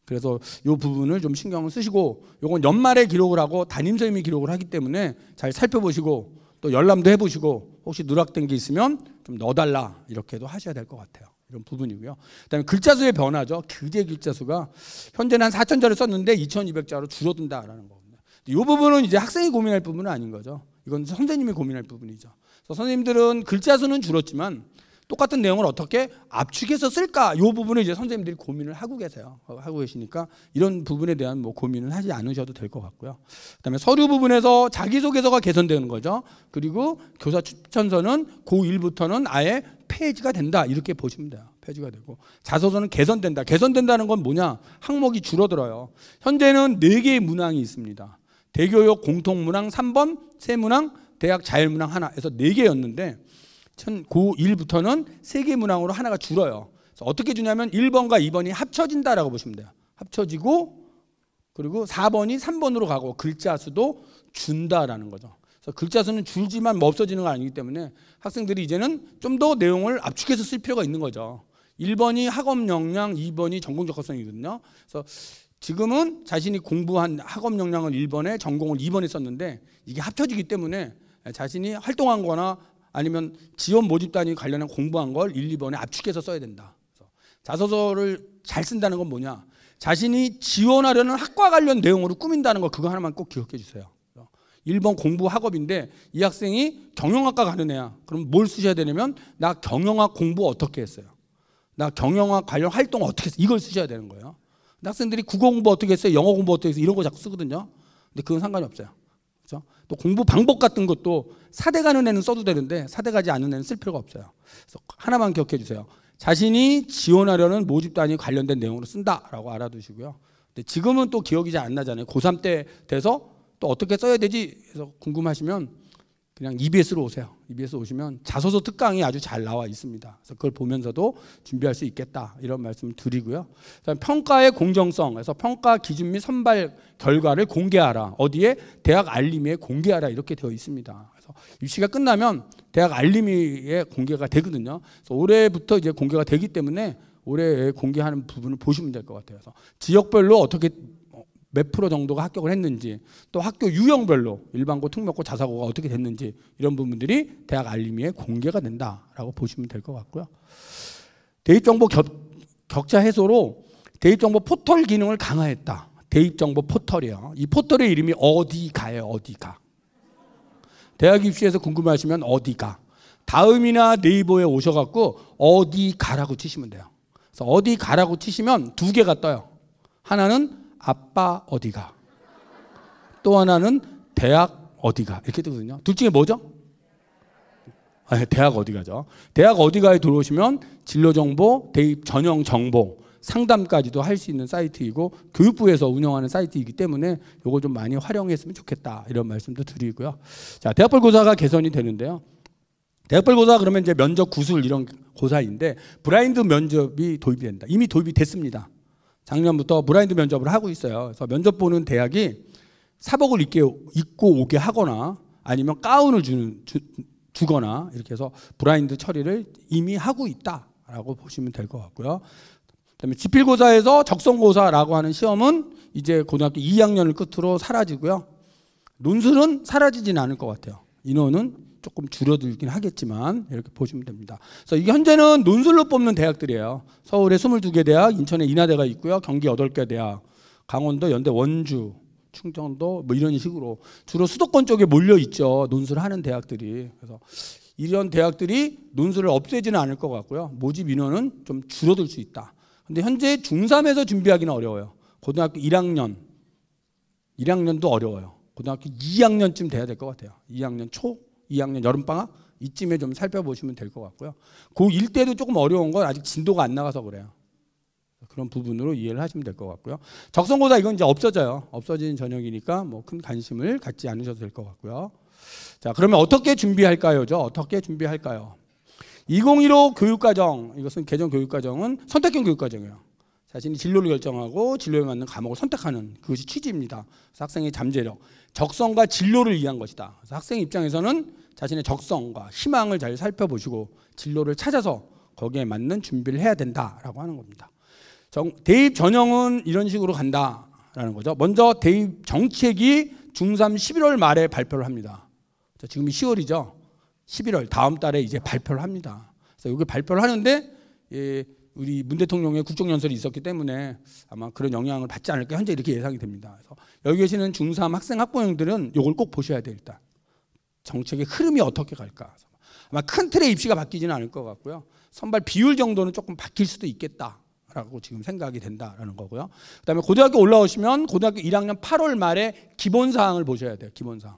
그래서 이 부분을 좀 신경을 쓰시고 요건 연말에 기록을 하고 담임선생님이 기록을 하기 때문에 잘 살펴보시고 또 열람도 해보시고 혹시 누락된 게 있으면 좀 넣어달라 이렇게도 하셔야 될 것 같아요. 이런 부분이고요. 그다음에 글자 수의 변화죠. 기재 글자 수가 현재는 한 4,000자를 썼는데 2,200자로 줄어든다라는 겁니다. 이 부분은 이제 학생이 고민할 부분은 아닌 거죠. 이건 선생님이 고민할 부분이죠. 그래서 선생님들은 글자 수는 줄었지만 똑같은 내용을 어떻게 압축해서 쓸까? 이 부분을 이제 선생님들이 고민을 하고 계세요. 하고 계시니까 이런 부분에 대한 뭐 고민은 하지 않으셔도 될 것 같고요. 그다음에 서류 부분에서 자기소개서가 개선되는 거죠. 그리고 교사 추천서는 고1부터는 아예 폐지가 된다. 이렇게 보시면 돼요. 폐지가 되고 자소서는 개선된다. 개선된다는 건 뭐냐? 항목이 줄어들어요. 현재는 4개의 문항이 있습니다. 대교육 공통문항 3번, 세문항, 대학 자율문항 하나에서 4개였는데 고1부터는 3개 문항으로 하나가 줄어요. 그래서 어떻게 주냐면 1번과 2번이 합쳐진다라고 보시면 돼요. 합쳐지고 그리고 4번이 3번으로 가고 글자 수도 준다라는 거죠. 그래서 글자 수는 줄지만 뭐 없어지는 건 아니기 때문에 학생들이 이제는 좀 더 내용을 압축해서 쓸 필요가 있는 거죠. 1번이 학업 역량, 2번이 전공 적합성이거든요. 그래서 지금은 자신이 공부한 학업 역량을 1번에 전공을 2번에 썼는데 이게 합쳐지기 때문에 자신이 활동한 거나 아니면 지원 모집단위 관련한 공부한 걸 1, 2번에 압축해서 써야 된다. 그래서 자소서를 잘 쓴다는 건 뭐냐? 자신이 지원하려는 학과 관련 내용으로 꾸민다는 거 그거 하나만 꼭 기억해 주세요. 1번 공부 학업인데 이 학생이 경영학과 가는 애야. 그럼 뭘 쓰셔야 되냐면 나 경영학 공부 어떻게 했어요? 나 경영학 관련 활동 어떻게 했어요? 이걸 쓰셔야 되는 거예요. 학생들이 국어 공부 어떻게 했어요? 영어 공부 어떻게 했어요? 이런 거 자꾸 쓰거든요. 근데 그건 상관이 없어요. 그렇죠? 또 공부 방법 같은 것도 사대 가는 애는 써도 되는데 사대 가지 않는 애는 쓸 필요가 없어요. 그래서 하나만 기억해 주세요. 자신이 지원하려는 모집 단위 관련된 내용으로 쓴다라고 알아두시고요. 근데 지금은 또 기억이 잘 안 나잖아요. 고3 때 돼서 또 어떻게 써야 되지? 해서 궁금하시면 그냥 EBS로 오세요. EBS 오시면 자소서 특강이 아주 잘 나와 있습니다. 그래서 그걸 보면서도 준비할 수 있겠다 이런 말씀을 드리고요. 평가의 공정성, 그래서 평가 기준 및 선발 결과를 공개하라. 어디에? 대학 알림이에 공개하라 이렇게 되어 있습니다. 그래서 입시가 끝나면 대학 알림이에 공개가 되거든요. 그래서 올해부터 이제 공개가 되기 때문에 올해 공개하는 부분을 보시면 될 것 같아요. 그래서 지역별로 어떻게 몇 프로 정도가 합격을 했는지, 또 학교 유형별로 일반고, 특목고, 자사고가 어떻게 됐는지 이런 부분들이 대학 알림이에 공개가 된다라고 보시면 될 것 같고요. 대입정보 격차 해소로 대입정보 포털 기능을 강화했다. 대입정보 포털이요. 이 포털의 이름이 어디가예요. 어디가. 대학 입시에서 궁금하시면 어디가. 다음이나 네이버에 오셔갖고 어디가라고 치시면 돼요. 그래서 어디가라고 치시면 두 개가 떠요. 하나는 아빠 어디가, 또 하나는 대학 어디가 이렇게 뜨거든요. 둘 중에 뭐죠? 대학 어디가죠. 대학 어디가에 들어오시면 진로정보, 대입 전형 정보, 상담까지도 할 수 있는 사이트이고 교육부에서 운영하는 사이트이기 때문에 이걸 좀 많이 활용했으면 좋겠다 이런 말씀도 드리고요. 자, 대학별 고사가 개선이 되는데요. 대학별 고사 그러면 이제 면접 구술 이런 고사인데 브라인드 면접이 도입이 된다. 이미 도입이 됐습니다. 작년부터 브라인드 면접을 하고 있어요. 그래서 면접 보는 대학이 사복을 입고 오게 하거나 아니면 가운을 주거나 이렇게 해서 브라인드 처리를 이미 하고 있다라고 보시면 될 것 같고요. 그다음에 지필고사에서 적성고사라고 하는 시험은 이제 고등학교 2학년을 끝으로 사라지고요. 논술은 사라지지는 않을 것 같아요. 인원은 조금 줄어들긴 하겠지만 이렇게 보시면 됩니다. 그래서 이게 현재는 논술로 뽑는 대학들이에요. 서울에 22개 대학, 인천에 인하대가 있고요. 경기 8개 대학, 강원도, 연대, 원주, 충청도 뭐 이런 식으로 주로 수도권 쪽에 몰려 있죠. 논술을 하는 대학들이. 그래서 이런 대학들이 논술을 없애지는 않을 것 같고요. 모집 인원은 좀 줄어들 수 있다. 근데 현재 중3에서 준비하기는 어려워요. 고등학교 1학년도 어려워요. 고등학교 2학년쯤 돼야 될 것 같아요. 2학년 초, 2학년 여름방학 이쯤에 좀 살펴보시면 될 것 같고요. 고1 때도 조금 어려운 건 아직 진도가 안 나가서 그래요. 그런 부분으로 이해를 하시면 될 것 같고요. 적성고사 이건 이제 없어져요. 없어진 전형이니까 뭐 큰 관심을 갖지 않으셔도 될 것 같고요. 자, 그러면 어떻게 준비할까요? 어떻게 준비할까요? 2015 교육과정, 이것은 개정 교육과정은 선택형 교육과정이에요. 자신이 진로를 결정하고 진로에 맞는 과목을 선택하는 그것이 취지입니다. 그래서 학생의 잠재력, 적성과 진로를 위한 것이다. 그래서 학생 입장에서는 자신의 적성과 희망을 잘 살펴보시고 진로를 찾아서 거기에 맞는 준비를 해야 된다라고 하는 겁니다. 대입 전형은 이런 식으로 간다라는 거죠. 먼저 대입 정책이 중3 11월 말에 발표를 합니다. 지금이 10월이죠. 11월 다음 달에 이제 발표를 합니다. 그래서 여기 발표를 하는데 우리 문 대통령의 국정연설이 있었기 때문에 아마 그런 영향을 받지 않을까 현재 이렇게 예상이 됩니다. 그래서 여기 계시는 중3 학생 학부형들은 이걸 꼭 보셔야 돼요. 일단 정책의 흐름이 어떻게 갈까. 아마 큰 틀의 입시가 바뀌지는 않을 것 같고요. 선발 비율 정도는 조금 바뀔 수도 있겠다라고 지금 생각이 된다라는 거고요. 그다음에 고등학교 올라오시면 고등학교 1학년 8월 말에 기본 사항을 보셔야 돼요. 기본 사항.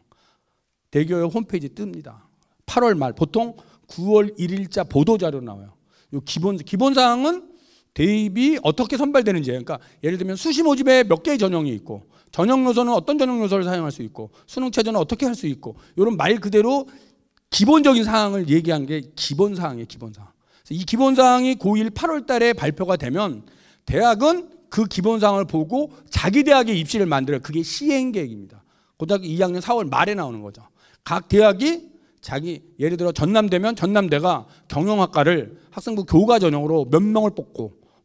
대교육 홈페이지 뜹니다. 8월 말 보통 9월 1일자 보도 자료 나와요. 요 기본 사항은 대입이 어떻게 선발되는지, 그러니까 예를 들면 수시 모집에 몇 개의 전형이 있고 전형 요소는 어떤 전형 요소를 사용할 수 있고 수능 최저는 어떻게 할 수 있고 이런 말 그대로 기본적인 사항을 얘기한 게 기본 사항이에요. 기본 사항. 이 기본 사항이 고1 8월 달에 발표가 되면 대학은 그 기본 사항을 보고 자기 대학의 입시를 만들어요. 그게 시행 계획입니다. 고등학교 2학년 4월 말에 나오는 거죠. 각 대학이 자기 예를 들어 전남대면 전남대가 경영학과를 학생부 교과 전형으로 몇 명을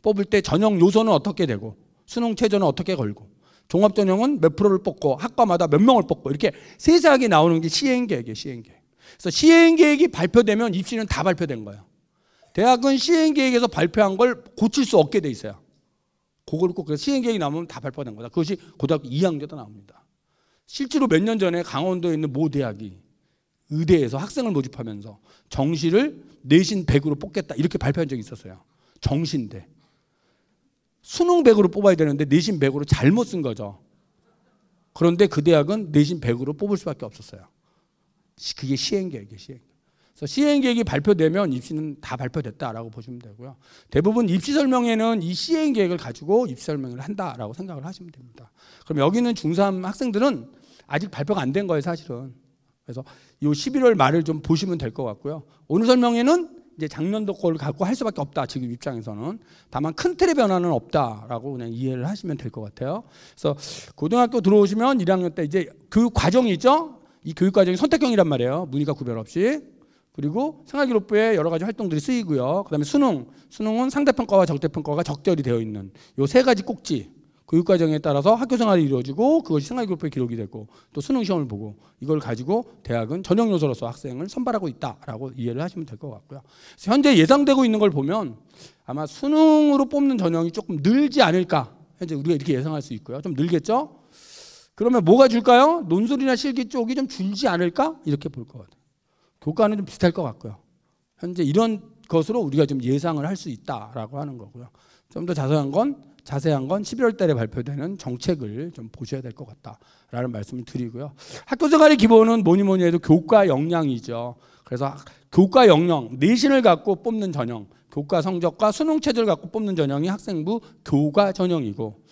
뽑을 때 전형 요소는 어떻게 되고 수능 최저는 어떻게 걸고 종합 전형은 몇 프로를 뽑고 학과마다 몇 명을 뽑고 이렇게 세세하게 나오는 게 시행계획이에요. 시행계획. 그래서 시행계획이 발표되면 입시는 다 발표된 거예요. 대학은 시행계획에서 발표한 걸 고칠 수 없게 돼 있어요. 그걸 꼭 그래서 시행계획이 나오면 다 발표된 거다. 그것이 고등학교 2학년 때도 나옵니다. 실제로 몇 년 전에 강원도에 있는 모 대학이 의대에서 학생을 모집하면서 정시를 내신 100으로 뽑겠다 이렇게 발표한 적이 있었어요. 정시인데 수능 100으로 뽑아야 되는데 내신 100으로 잘못 쓴 거죠. 그런데 그 대학은 내신 100으로 뽑을 수밖에 없었어요. 그게 시행계획이에요. 시행계획. 그래서 시행계획이 발표되면 입시는 다 발표됐다라고 보시면 되고요. 대부분 입시 설명회는 이 시행계획을 가지고 입시 설명을 한다라고 생각을 하시면 됩니다. 그럼 여기 있는 중3 학생들은 아직 발표가 안 된 거예요, 사실은. 그래서 이 11월 말을 좀 보시면 될 것 같고요. 오늘 설명회는 이제 작년도 걸 갖고 할 수밖에 없다. 지금 입장에서는. 다만 큰 틀의 변화는 없다라고 그냥 이해를 하시면 될 것 같아요. 그래서 고등학교 들어오시면 1학년 때 이제 교육 과정이 있죠. 이 교육 과정이 선택형이란 말이에요. 문이과 구별 없이. 그리고 생활기록부에 여러 가지 활동들이 쓰이고요. 그다음에 수능은 상대평가와 적대평가가 적절히 되어 있는 이 세 가지 꼭지. 교육과정에 따라서 학교생활이 이루어지고 그것이 생활기록부에 기록이 되고 또 수능시험을 보고 이걸 가지고 대학은 전형 요소로서 학생을 선발하고 있다라고 이해를 하시면 될 것 같고요. 그래서 현재 예상되고 있는 걸 보면 아마 수능으로 뽑는 전형이 조금 늘지 않을까. 현재 우리가 이렇게 예상할 수 있고요. 좀 늘겠죠? 그러면 뭐가 줄까요? 논술이나 실기 쪽이 좀 줄지 않을까? 이렇게 볼 것 같아요. 교과는 좀 비슷할 것 같고요. 현재 이런 것으로 우리가 좀 예상을 할 수 있다라고 하는 거고요. 좀 더 자세한 건 11월 달에 발표되는 정책을 좀 보셔야 될 것 같다라는 말씀을 드리고요. 학교 생활의 기본은 뭐니 해도 교과 역량이죠. 그래서 교과 역량, 내신을 갖고 뽑는 전형, 교과 성적과 수능 체제를 갖고 뽑는 전형이 학생부 교과 전형이고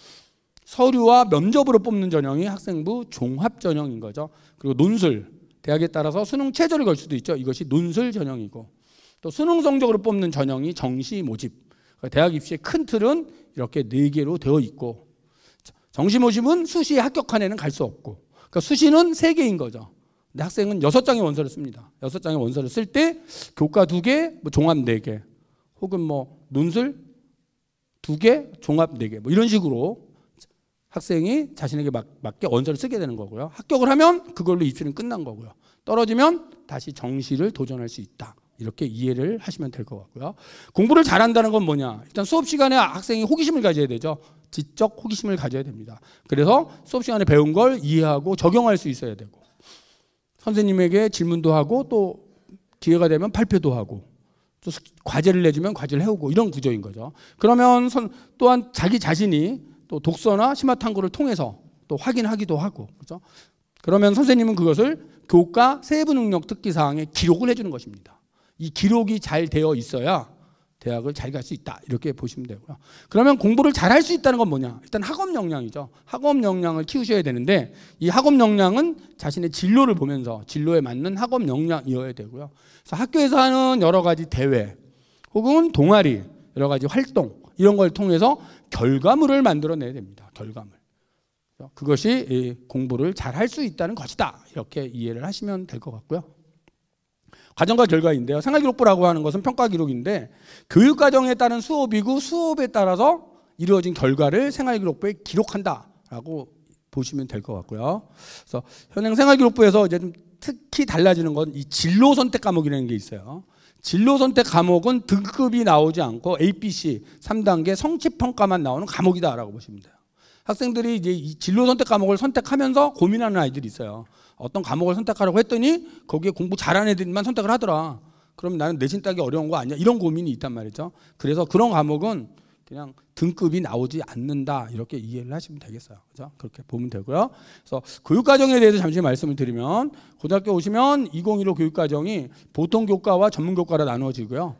서류와 면접으로 뽑는 전형이 학생부 종합 전형인 거죠. 그리고 논술, 대학에 따라서 수능 체제를 걸 수도 있죠. 이것이 논술 전형이고 또 수능 성적으로 뽑는 전형이 정시 모집. 대학 입시의 큰 틀은 이렇게 4개로 되어 있고 정시 모집은 수시에 합격한 애는 갈 수 없고 그러니까 수시는 3개인 거죠. 근데 학생은 6장의 원서를 씁니다. 6장의 원서를 쓸 때 교과 2개, 뭐 종합 4개 혹은 뭐 논술 2개, 종합 4개 뭐 이런 식으로 학생이 자신에게 맞게 원서를 쓰게 되는 거고요. 합격을 하면 그걸로 입시는 끝난 거고요. 떨어지면 다시 정시를 도전할 수 있다. 이렇게 이해를 하시면 될 것 같고요. 공부를 잘한다는 건 뭐냐? 일단 수업 시간에 학생이 호기심을 가져야 되죠. 지적 호기심을 가져야 됩니다. 그래서 수업 시간에 배운 걸 이해하고 적용할 수 있어야 되고 선생님에게 질문도 하고 또 기회가 되면 발표도 하고 또 과제를 내주면 과제를 해오고 이런 구조인 거죠. 그러면 또한 자기 자신이 또 독서나 심화탐구를 통해서 또 확인하기도 하고 그렇죠? 그러면 선생님은 그것을 교과 세부 능력 특기 사항에 기록을 해주는 것입니다. 이 기록이 잘 되어 있어야 대학을 잘 갈 수 있다 이렇게 보시면 되고요. 그러면 공부를 잘 할 수 있다는 건 뭐냐? 일단 학업 역량이죠. 학업 역량을 키우셔야 되는데 이 학업 역량은 자신의 진로를 보면서 진로에 맞는 학업 역량이어야 되고요. 그래서 학교에서 하는 여러 가지 대회 혹은 동아리 여러 가지 활동 이런 걸 통해서 결과물을 만들어내야 됩니다. 결과물. 그것이 공부를 잘 할 수 있다는 것이다 이렇게 이해를 하시면 될 것 같고요. 과정과 결과인데요. 생활기록부라고 하는 것은 평가기록인데 교육과정에 따른 수업이고 수업에 따라서 이루어진 결과를 생활기록부에 기록한다라고 보시면 될 것 같고요. 그래서 현행 생활기록부에서 이제 좀 특히 달라지는 건 이 진로 선택 과목이라는 게 있어요. 진로 선택 과목은 등급이 나오지 않고 ABC 3단계 성취평가만 나오는 과목이다라고 보시면 돼요. 학생들이 이제 이 진로 선택 과목을 선택하면서 고민하는 아이들이 있어요. 어떤 과목을 선택하라고 했더니 거기에 공부 잘하는 애들만 선택을 하더라. 그럼 나는 내신 따기 어려운 거 아니야? 이런 고민이 있단 말이죠. 그래서 그런 과목은 그냥 등급이 나오지 않는다 이렇게 이해를 하시면 되겠어요. 그죠? 그렇게 보면 되고요. 그래서 교육과정에 대해서 잠시 말씀을 드리면 고등학교 오시면 2015 교육과정이 보통교과와 전문교과로 나누어지고요.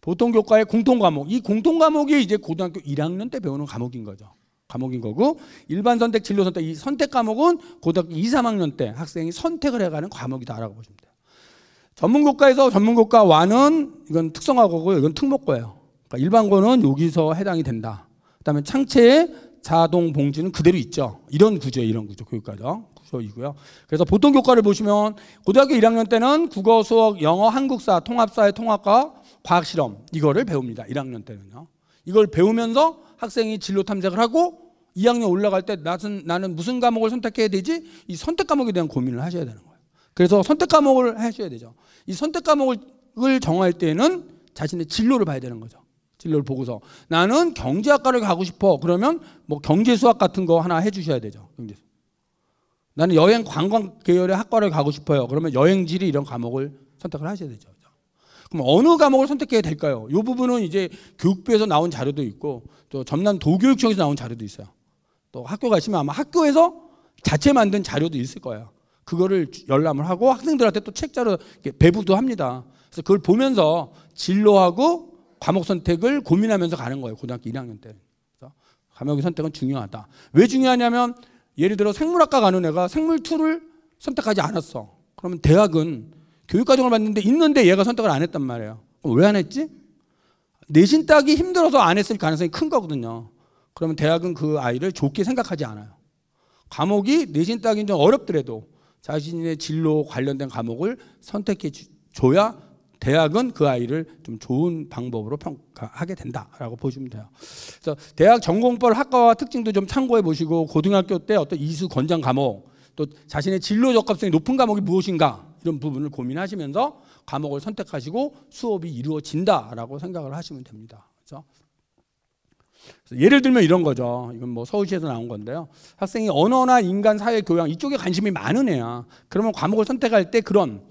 보통교과의 공통과목, 이 공통과목이 이제 고등학교 1학년 때 배우는 과목인 거죠. 과목인 거고 일반 선택, 진로 선택 이 선택 과목은 고등학교 2, 3학년 때 학생이 선택을 해가는 과목이다라고 보시면 돼요. 전문교과에서 전문교과와는 이건 특성화고고요. 이건 특목고예요. 그러니까 일반고는 여기서 해당이 된다. 그다음에 창체의 자동 봉지는 그대로 있죠. 이런 구조예요. 이런 구조 교육과정 구조이고요. 그래서 보통 교과를 보시면 고등학교 1학년 때는 국어, 수학, 영어, 한국사, 통합사회, 통합과 과학실험 이거를 배웁니다. 1학년 때는요. 이걸 배우면서 학생이 진로 탐색을 하고 2학년 올라갈 때 나는 무슨 과목을 선택해야 되지? 이 선택 과목에 대한 고민을 하셔야 되는 거예요. 그래서 선택 과목을 하셔야 되죠. 이 선택 과목을 정할 때는 자신의 진로를 봐야 되는 거죠. 진로를 보고서 나는 경제학과를 가고 싶어. 그러면 뭐 경제수학 같은 거 하나 해주셔야 되죠. 경제수학. 나는 여행 관광 계열의 학과를 가고 싶어요. 그러면 여행지리 이런 과목을 선택을 하셔야 되죠. 그럼 어느 과목을 선택해야 될까요? 이 부분은 이제 교육부에서 나온 자료도 있고 또 전남 도교육청에서 나온 자료도 있어요. 또 학교 가시면 아마 학교에서 자체 만든 자료도 있을 거예요. 그거를 열람을 하고 학생들한테 또 책자로 배부도 합니다. 그래서 그걸 보면서 진로하고 과목 선택을 고민하면서 가는 거예요. 고등학교 1학년 때. 그래서 과목의 선택은 중요하다. 왜 중요하냐면 예를 들어 생물학과 가는 애가 생물2를 선택하지 않았어. 그러면 대학은 교육과정을 봤는데 있는데 얘가 선택을 안 했단 말이에요. 그럼 왜 안 했지? 내신 따기 힘들어서 안 했을 가능성이 큰 거거든요. 그러면 대학은 그 아이를 좋게 생각하지 않아요. 과목이 내신 따기는 좀 어렵더라도 자신의 진로 관련된 과목을 선택해 줘야 대학은 그 아이를 좀 좋은 방법으로 평가하게 된다라고 보시면 돼요. 그래서 대학 전공별 학과와 특징도 좀 참고해 보시고 고등학교 때 어떤 이수 권장 과목 또 자신의 진로 적합성이 높은 과목이 무엇인가 이런 부분을 고민하시면서 과목을 선택하시고 수업이 이루어진다라고 생각을 하시면 됩니다. 그래서 예를 들면 이런 거죠. 이건 뭐 서울시에서 나온 건데요. 학생이 언어나 인간, 사회, 교양 이쪽에 관심이 많은 애야. 그러면 과목을 선택할 때 그런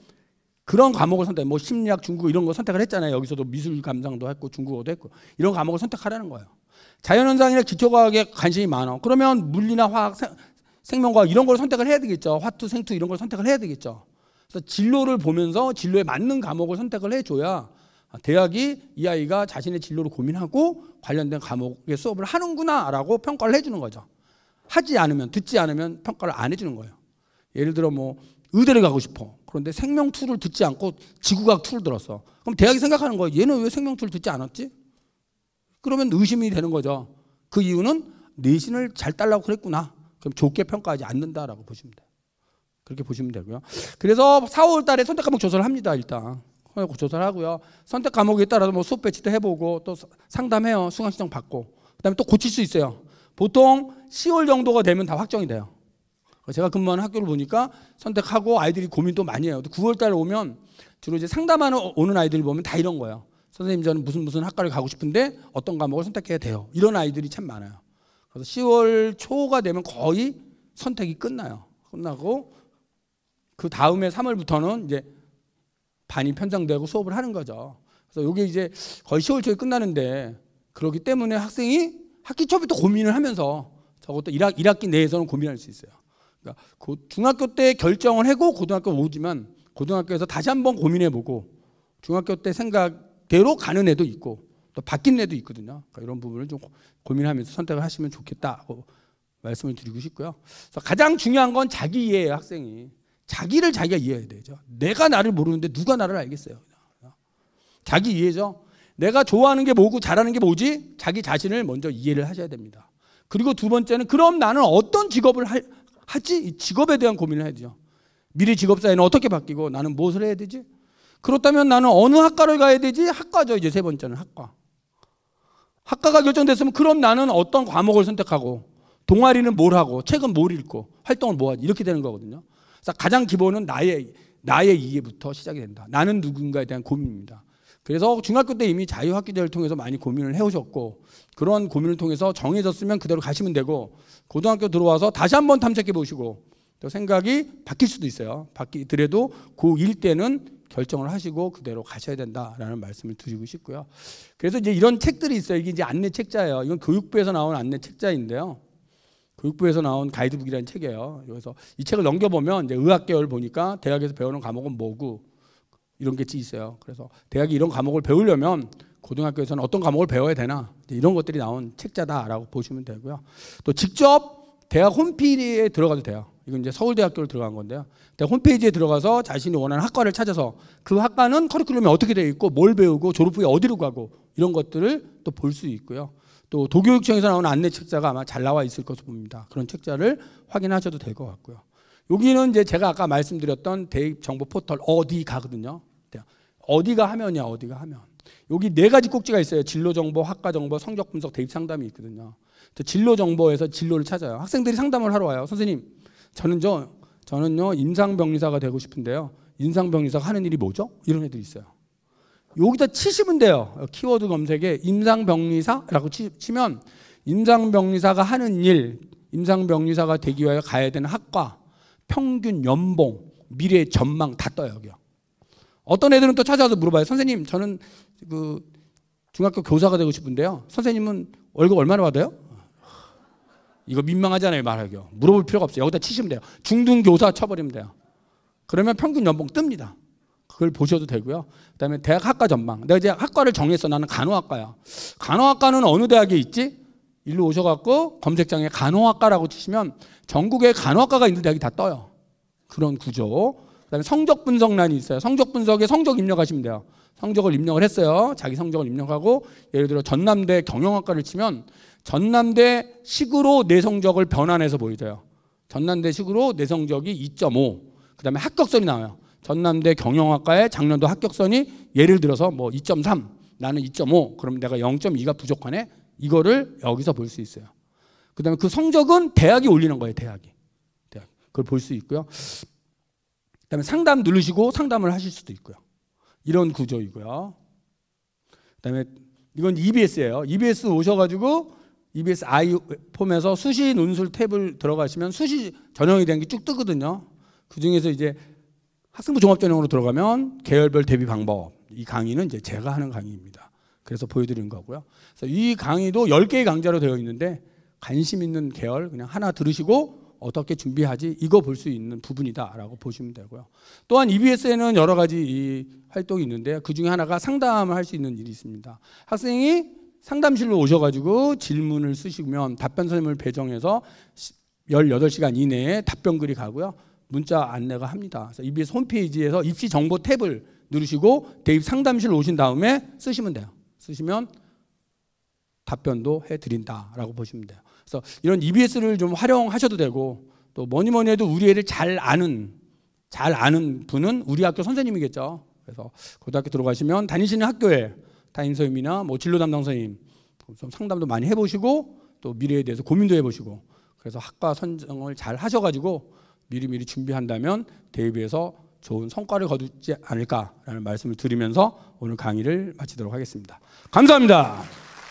과목을 뭐 심리학, 중국어 이런 거 선택을 했잖아요. 여기서도 미술 감상도 했고 중국어도 했고 이런 과목을 선택하라는 거예요. 자연현상이나 기초과학에 관심이 많아. 그러면 물리나 화학, 생명과학 이런 걸 선택을 해야 되겠죠. 화투, 생투 이런 걸 선택을 해야 되겠죠. 그래서 진로를 보면서 진로에 맞는 과목을 선택을 해줘야 대학이 이 아이가 자신의 진로를 고민하고 관련된 과목의 수업을 하는구나라고 평가를 해주는 거죠. 하지 않으면, 듣지 않으면 평가를 안 해주는 거예요. 예를 들어 뭐 의대를 가고 싶어. 그런데 생명2를 듣지 않고 지구과학2를 들었어. 그럼 대학이 생각하는 거예요. 얘는 왜 생명2를 듣지 않았지? 그러면 의심이 되는 거죠. 그 이유는 내신을 잘 따려고 그랬구나. 그럼 좋게 평가하지 않는다라고 보시면 돼요. 그렇게 보시면 되고요. 그래서 4, 5월 달에 선택 과목 조사를 합니다. 일단 조사를 하고요. 선택 과목에 따라서 뭐 수업 배치도 해보고 또 상담해요. 수강 신청 받고 그다음에 또 고칠 수 있어요. 보통 10월 정도가 되면 다 확정이 돼요. 제가 근무하는 학교를 보니까 선택하고 아이들이 고민도 많이 해요. 9월 달에 오면 주로 이제 상담하는 오는 아이들을 보면 다 이런 거예요. 선생님 저는 무슨 학과를 가고 싶은데 어떤 과목을 선택해야 돼요. 이런 아이들이 참 많아요. 그래서 10월 초가 되면 거의 선택이 끝나요. 끝나고 그 다음에 3월부터는 이제 반이 편성되고 수업을 하는 거죠. 그래서 이게 이제 거의 10월 초에 끝나는데 그렇기 때문에 학생이 학기 초부터 고민을 하면서 적어도 1학기 내에서는 고민할 수 있어요. 그러니까 중학교 때 결정을 하고 고등학교 오지만 고등학교에서 다시 한번 고민해보고 중학교 때 생각대로 가는 애도 있고 또 바뀐 애도 있거든요. 그러니까 이런 부분을 좀 고민하면서 선택을 하시면 좋겠다고 말씀을 드리고 싶고요. 그래서 가장 중요한 건 자기 이해예요. 학생이. 자기를 자기가 이해해야 되죠. 내가 나를 모르는데 누가 나를 알겠어요. 자기 이해죠. 내가 좋아하는 게 뭐고 잘하는 게 뭐지? 자기 자신을 먼저 이해를 하셔야 됩니다. 그리고 두 번째는 그럼 나는 어떤 직업을 하지? 이 직업에 대한 고민을 해야 되죠. 미래 직업 사회는 어떻게 바뀌고 나는 무엇을 해야 되지? 그렇다면 나는 어느 학과를 가야 되지? 학과죠. 이제 세 번째는 학과. 학과가 결정됐으면 그럼 나는 어떤 과목을 선택하고 동아리는 뭘 하고 책은 뭘 읽고 활동을 뭐 하지? 이렇게 되는 거거든요. 그래서 가장 기본은 나의 이해부터 시작이 된다. 나는 누군가에 대한 고민입니다. 그래서 중학교 때 이미 자유학기제를 통해서 많이 고민을 해오셨고 그런 고민을 통해서 정해졌으면 그대로 가시면 되고 고등학교 들어와서 다시 한번 탐색해 보시고 또 생각이 바뀔 수도 있어요. 바뀌더라도 고1 때는 결정을 하시고 그대로 가셔야 된다라는 말씀을 드리고 싶고요. 그래서 이제 이런 책들이 있어요. 이게 이제 안내 책자예요. 이건 교육부에서 나온 안내 책자인데요. 교육부에서 나온 가이드북이라는 책이에요. 그래서 이 책을 넘겨보면 이제 의학 계열 보니까 대학에서 배우는 과목은 뭐고 이런 게 있어요. 그래서 대학이 이런 과목을 배우려면 고등학교에서는 어떤 과목을 배워야 되나 이런 것들이 나온 책자다라고 보시면 되고요. 또 직접 대학 홈페이지에 들어가도 돼요. 이건 이제 서울대학교를 들어간 건데요. 대학 홈페이지에 들어가서 자신이 원하는 학과를 찾아서 그 학과는 커리큘럼이 어떻게 되어 있고 뭘 배우고 졸업 후에 어디로 가고 이런 것들을 또 볼 수 있고요. 또 도교육청에서 나오는 안내 책자가 아마 잘 나와 있을 것으로 봅니다. 그런 책자를 확인하셔도 될 것 같고요. 여기는 이제 제가 아까 말씀드렸던 대입 정보 포털 어디 가거든요. 어디가 하면이야. 어디가 하면. 여기 4가지 꼭지가 있어요. 진로 정보, 학과 정보, 성적 분석, 대입 상담이 있거든요. 진로 정보에서 진로를 찾아요. 학생들이 상담을 하러 와요. 선생님, 저는요 임상병리사가 되고 싶은데요. 임상병리사가 하는 일이 뭐죠? 이런 애들이 있어요. 여기다 치시면 돼요. 키워드 검색에 임상병리사라고 치면 임상병리사가 하는 일, 임상병리사가 되기 위해 가야 되는 학과, 평균 연봉, 미래 전망 다 떠요. 여기요. 어떤 애들은 또 찾아와서 물어봐요. 선생님, 저는 그 중학교 교사가 되고 싶은데요. 선생님은 월급 얼마나 받아요? 이거 민망하잖아요, 말하기요. 물어볼 필요가 없어요. 여기다 치시면 돼요. 중등교사 쳐버리면 돼요. 그러면 평균 연봉 뜹니다. 그걸 보셔도 되고요. 그다음에 대학 학과 전망. 내가 이제 학과를 정했어. 나는 간호학과야. 간호학과는 어느 대학에 있지? 일로 오셔갖고 검색창에 간호학과라고 치시면 전국에 간호학과가 있는 대학이 다 떠요. 그런 구조. 그다음에 성적 분석란이 있어요. 성적 분석에 성적 입력하시면 돼요. 성적을 입력을 했어요. 자기 성적을 입력하고 예를 들어 전남대 경영학과를 치면 전남대 식으로 내 성적을 변환해서 보여줘요. 전남대 식으로 내 성적이 2.5. 그다음에 합격선이 나와요. 전남대 경영학과의 작년도 합격선이 예를 들어서 뭐 2.3, 나는 2.5. 그럼 내가 0.2가 부족하네. 이거를 여기서 볼 수 있어요. 그다음에 그 성적은 대학이 올리는 거예요. 대학이. 그걸 볼 수 있고요. 그다음에 상담 누르시고 상담을 하실 수도 있고요. 이런 구조이고요. 그다음에 이건 EBS예요. EBS 오셔가지고 EBS I 폼에서 수시 논술 탭을 들어가시면 수시 전형이 된 게 쭉 뜨거든요. 그 중에서 이제 학생부 종합전형으로 들어가면 계열별 대비 방법. 이 강의는 이제 제가 하는 강의입니다. 그래서 보여드리는 거고요. 그래서 이 강의도 10개의 강좌로 되어 있는데 관심 있는 계열 그냥 하나 들으시고 어떻게 준비하지 이거 볼 수 있는 부분이다라고 보시면 되고요. 또한 EBS에는 여러 가지 이 활동이 있는데 그 중에 하나가 상담을 할 수 있는 일이 있습니다. 학생이 상담실로 오셔가지고 질문을 쓰시면 답변 선생님을 배정해서 18시간 이내에 답변글이 가고요. 문자 안내가 합니다. 그래서 EBS 홈페이지에서 입시 정보 탭을 누르시고 대입 상담실 오신 다음에 쓰시면 돼요. 쓰시면 답변도 해드린다라고 보시면 돼요. 그래서 이런 EBS를 좀 활용하셔도 되고 또 뭐니 해도 우리 애를 잘 아는 분은 우리 학교 선생님이겠죠. 그래서 고등학교 들어가시면 다니시는 학교에 담임 선생님이나 뭐 진로 담당 선생님 좀 상담도 많이 해보시고 또 미래에 대해서 고민도 해보시고 그래서 학과 선정을 잘 하셔가지고 미리미리 준비한다면 대입에서 좋은 성과를 거두지 않을까라는 말씀을 드리면서 오늘 강의를 마치도록 하겠습니다. 감사합니다.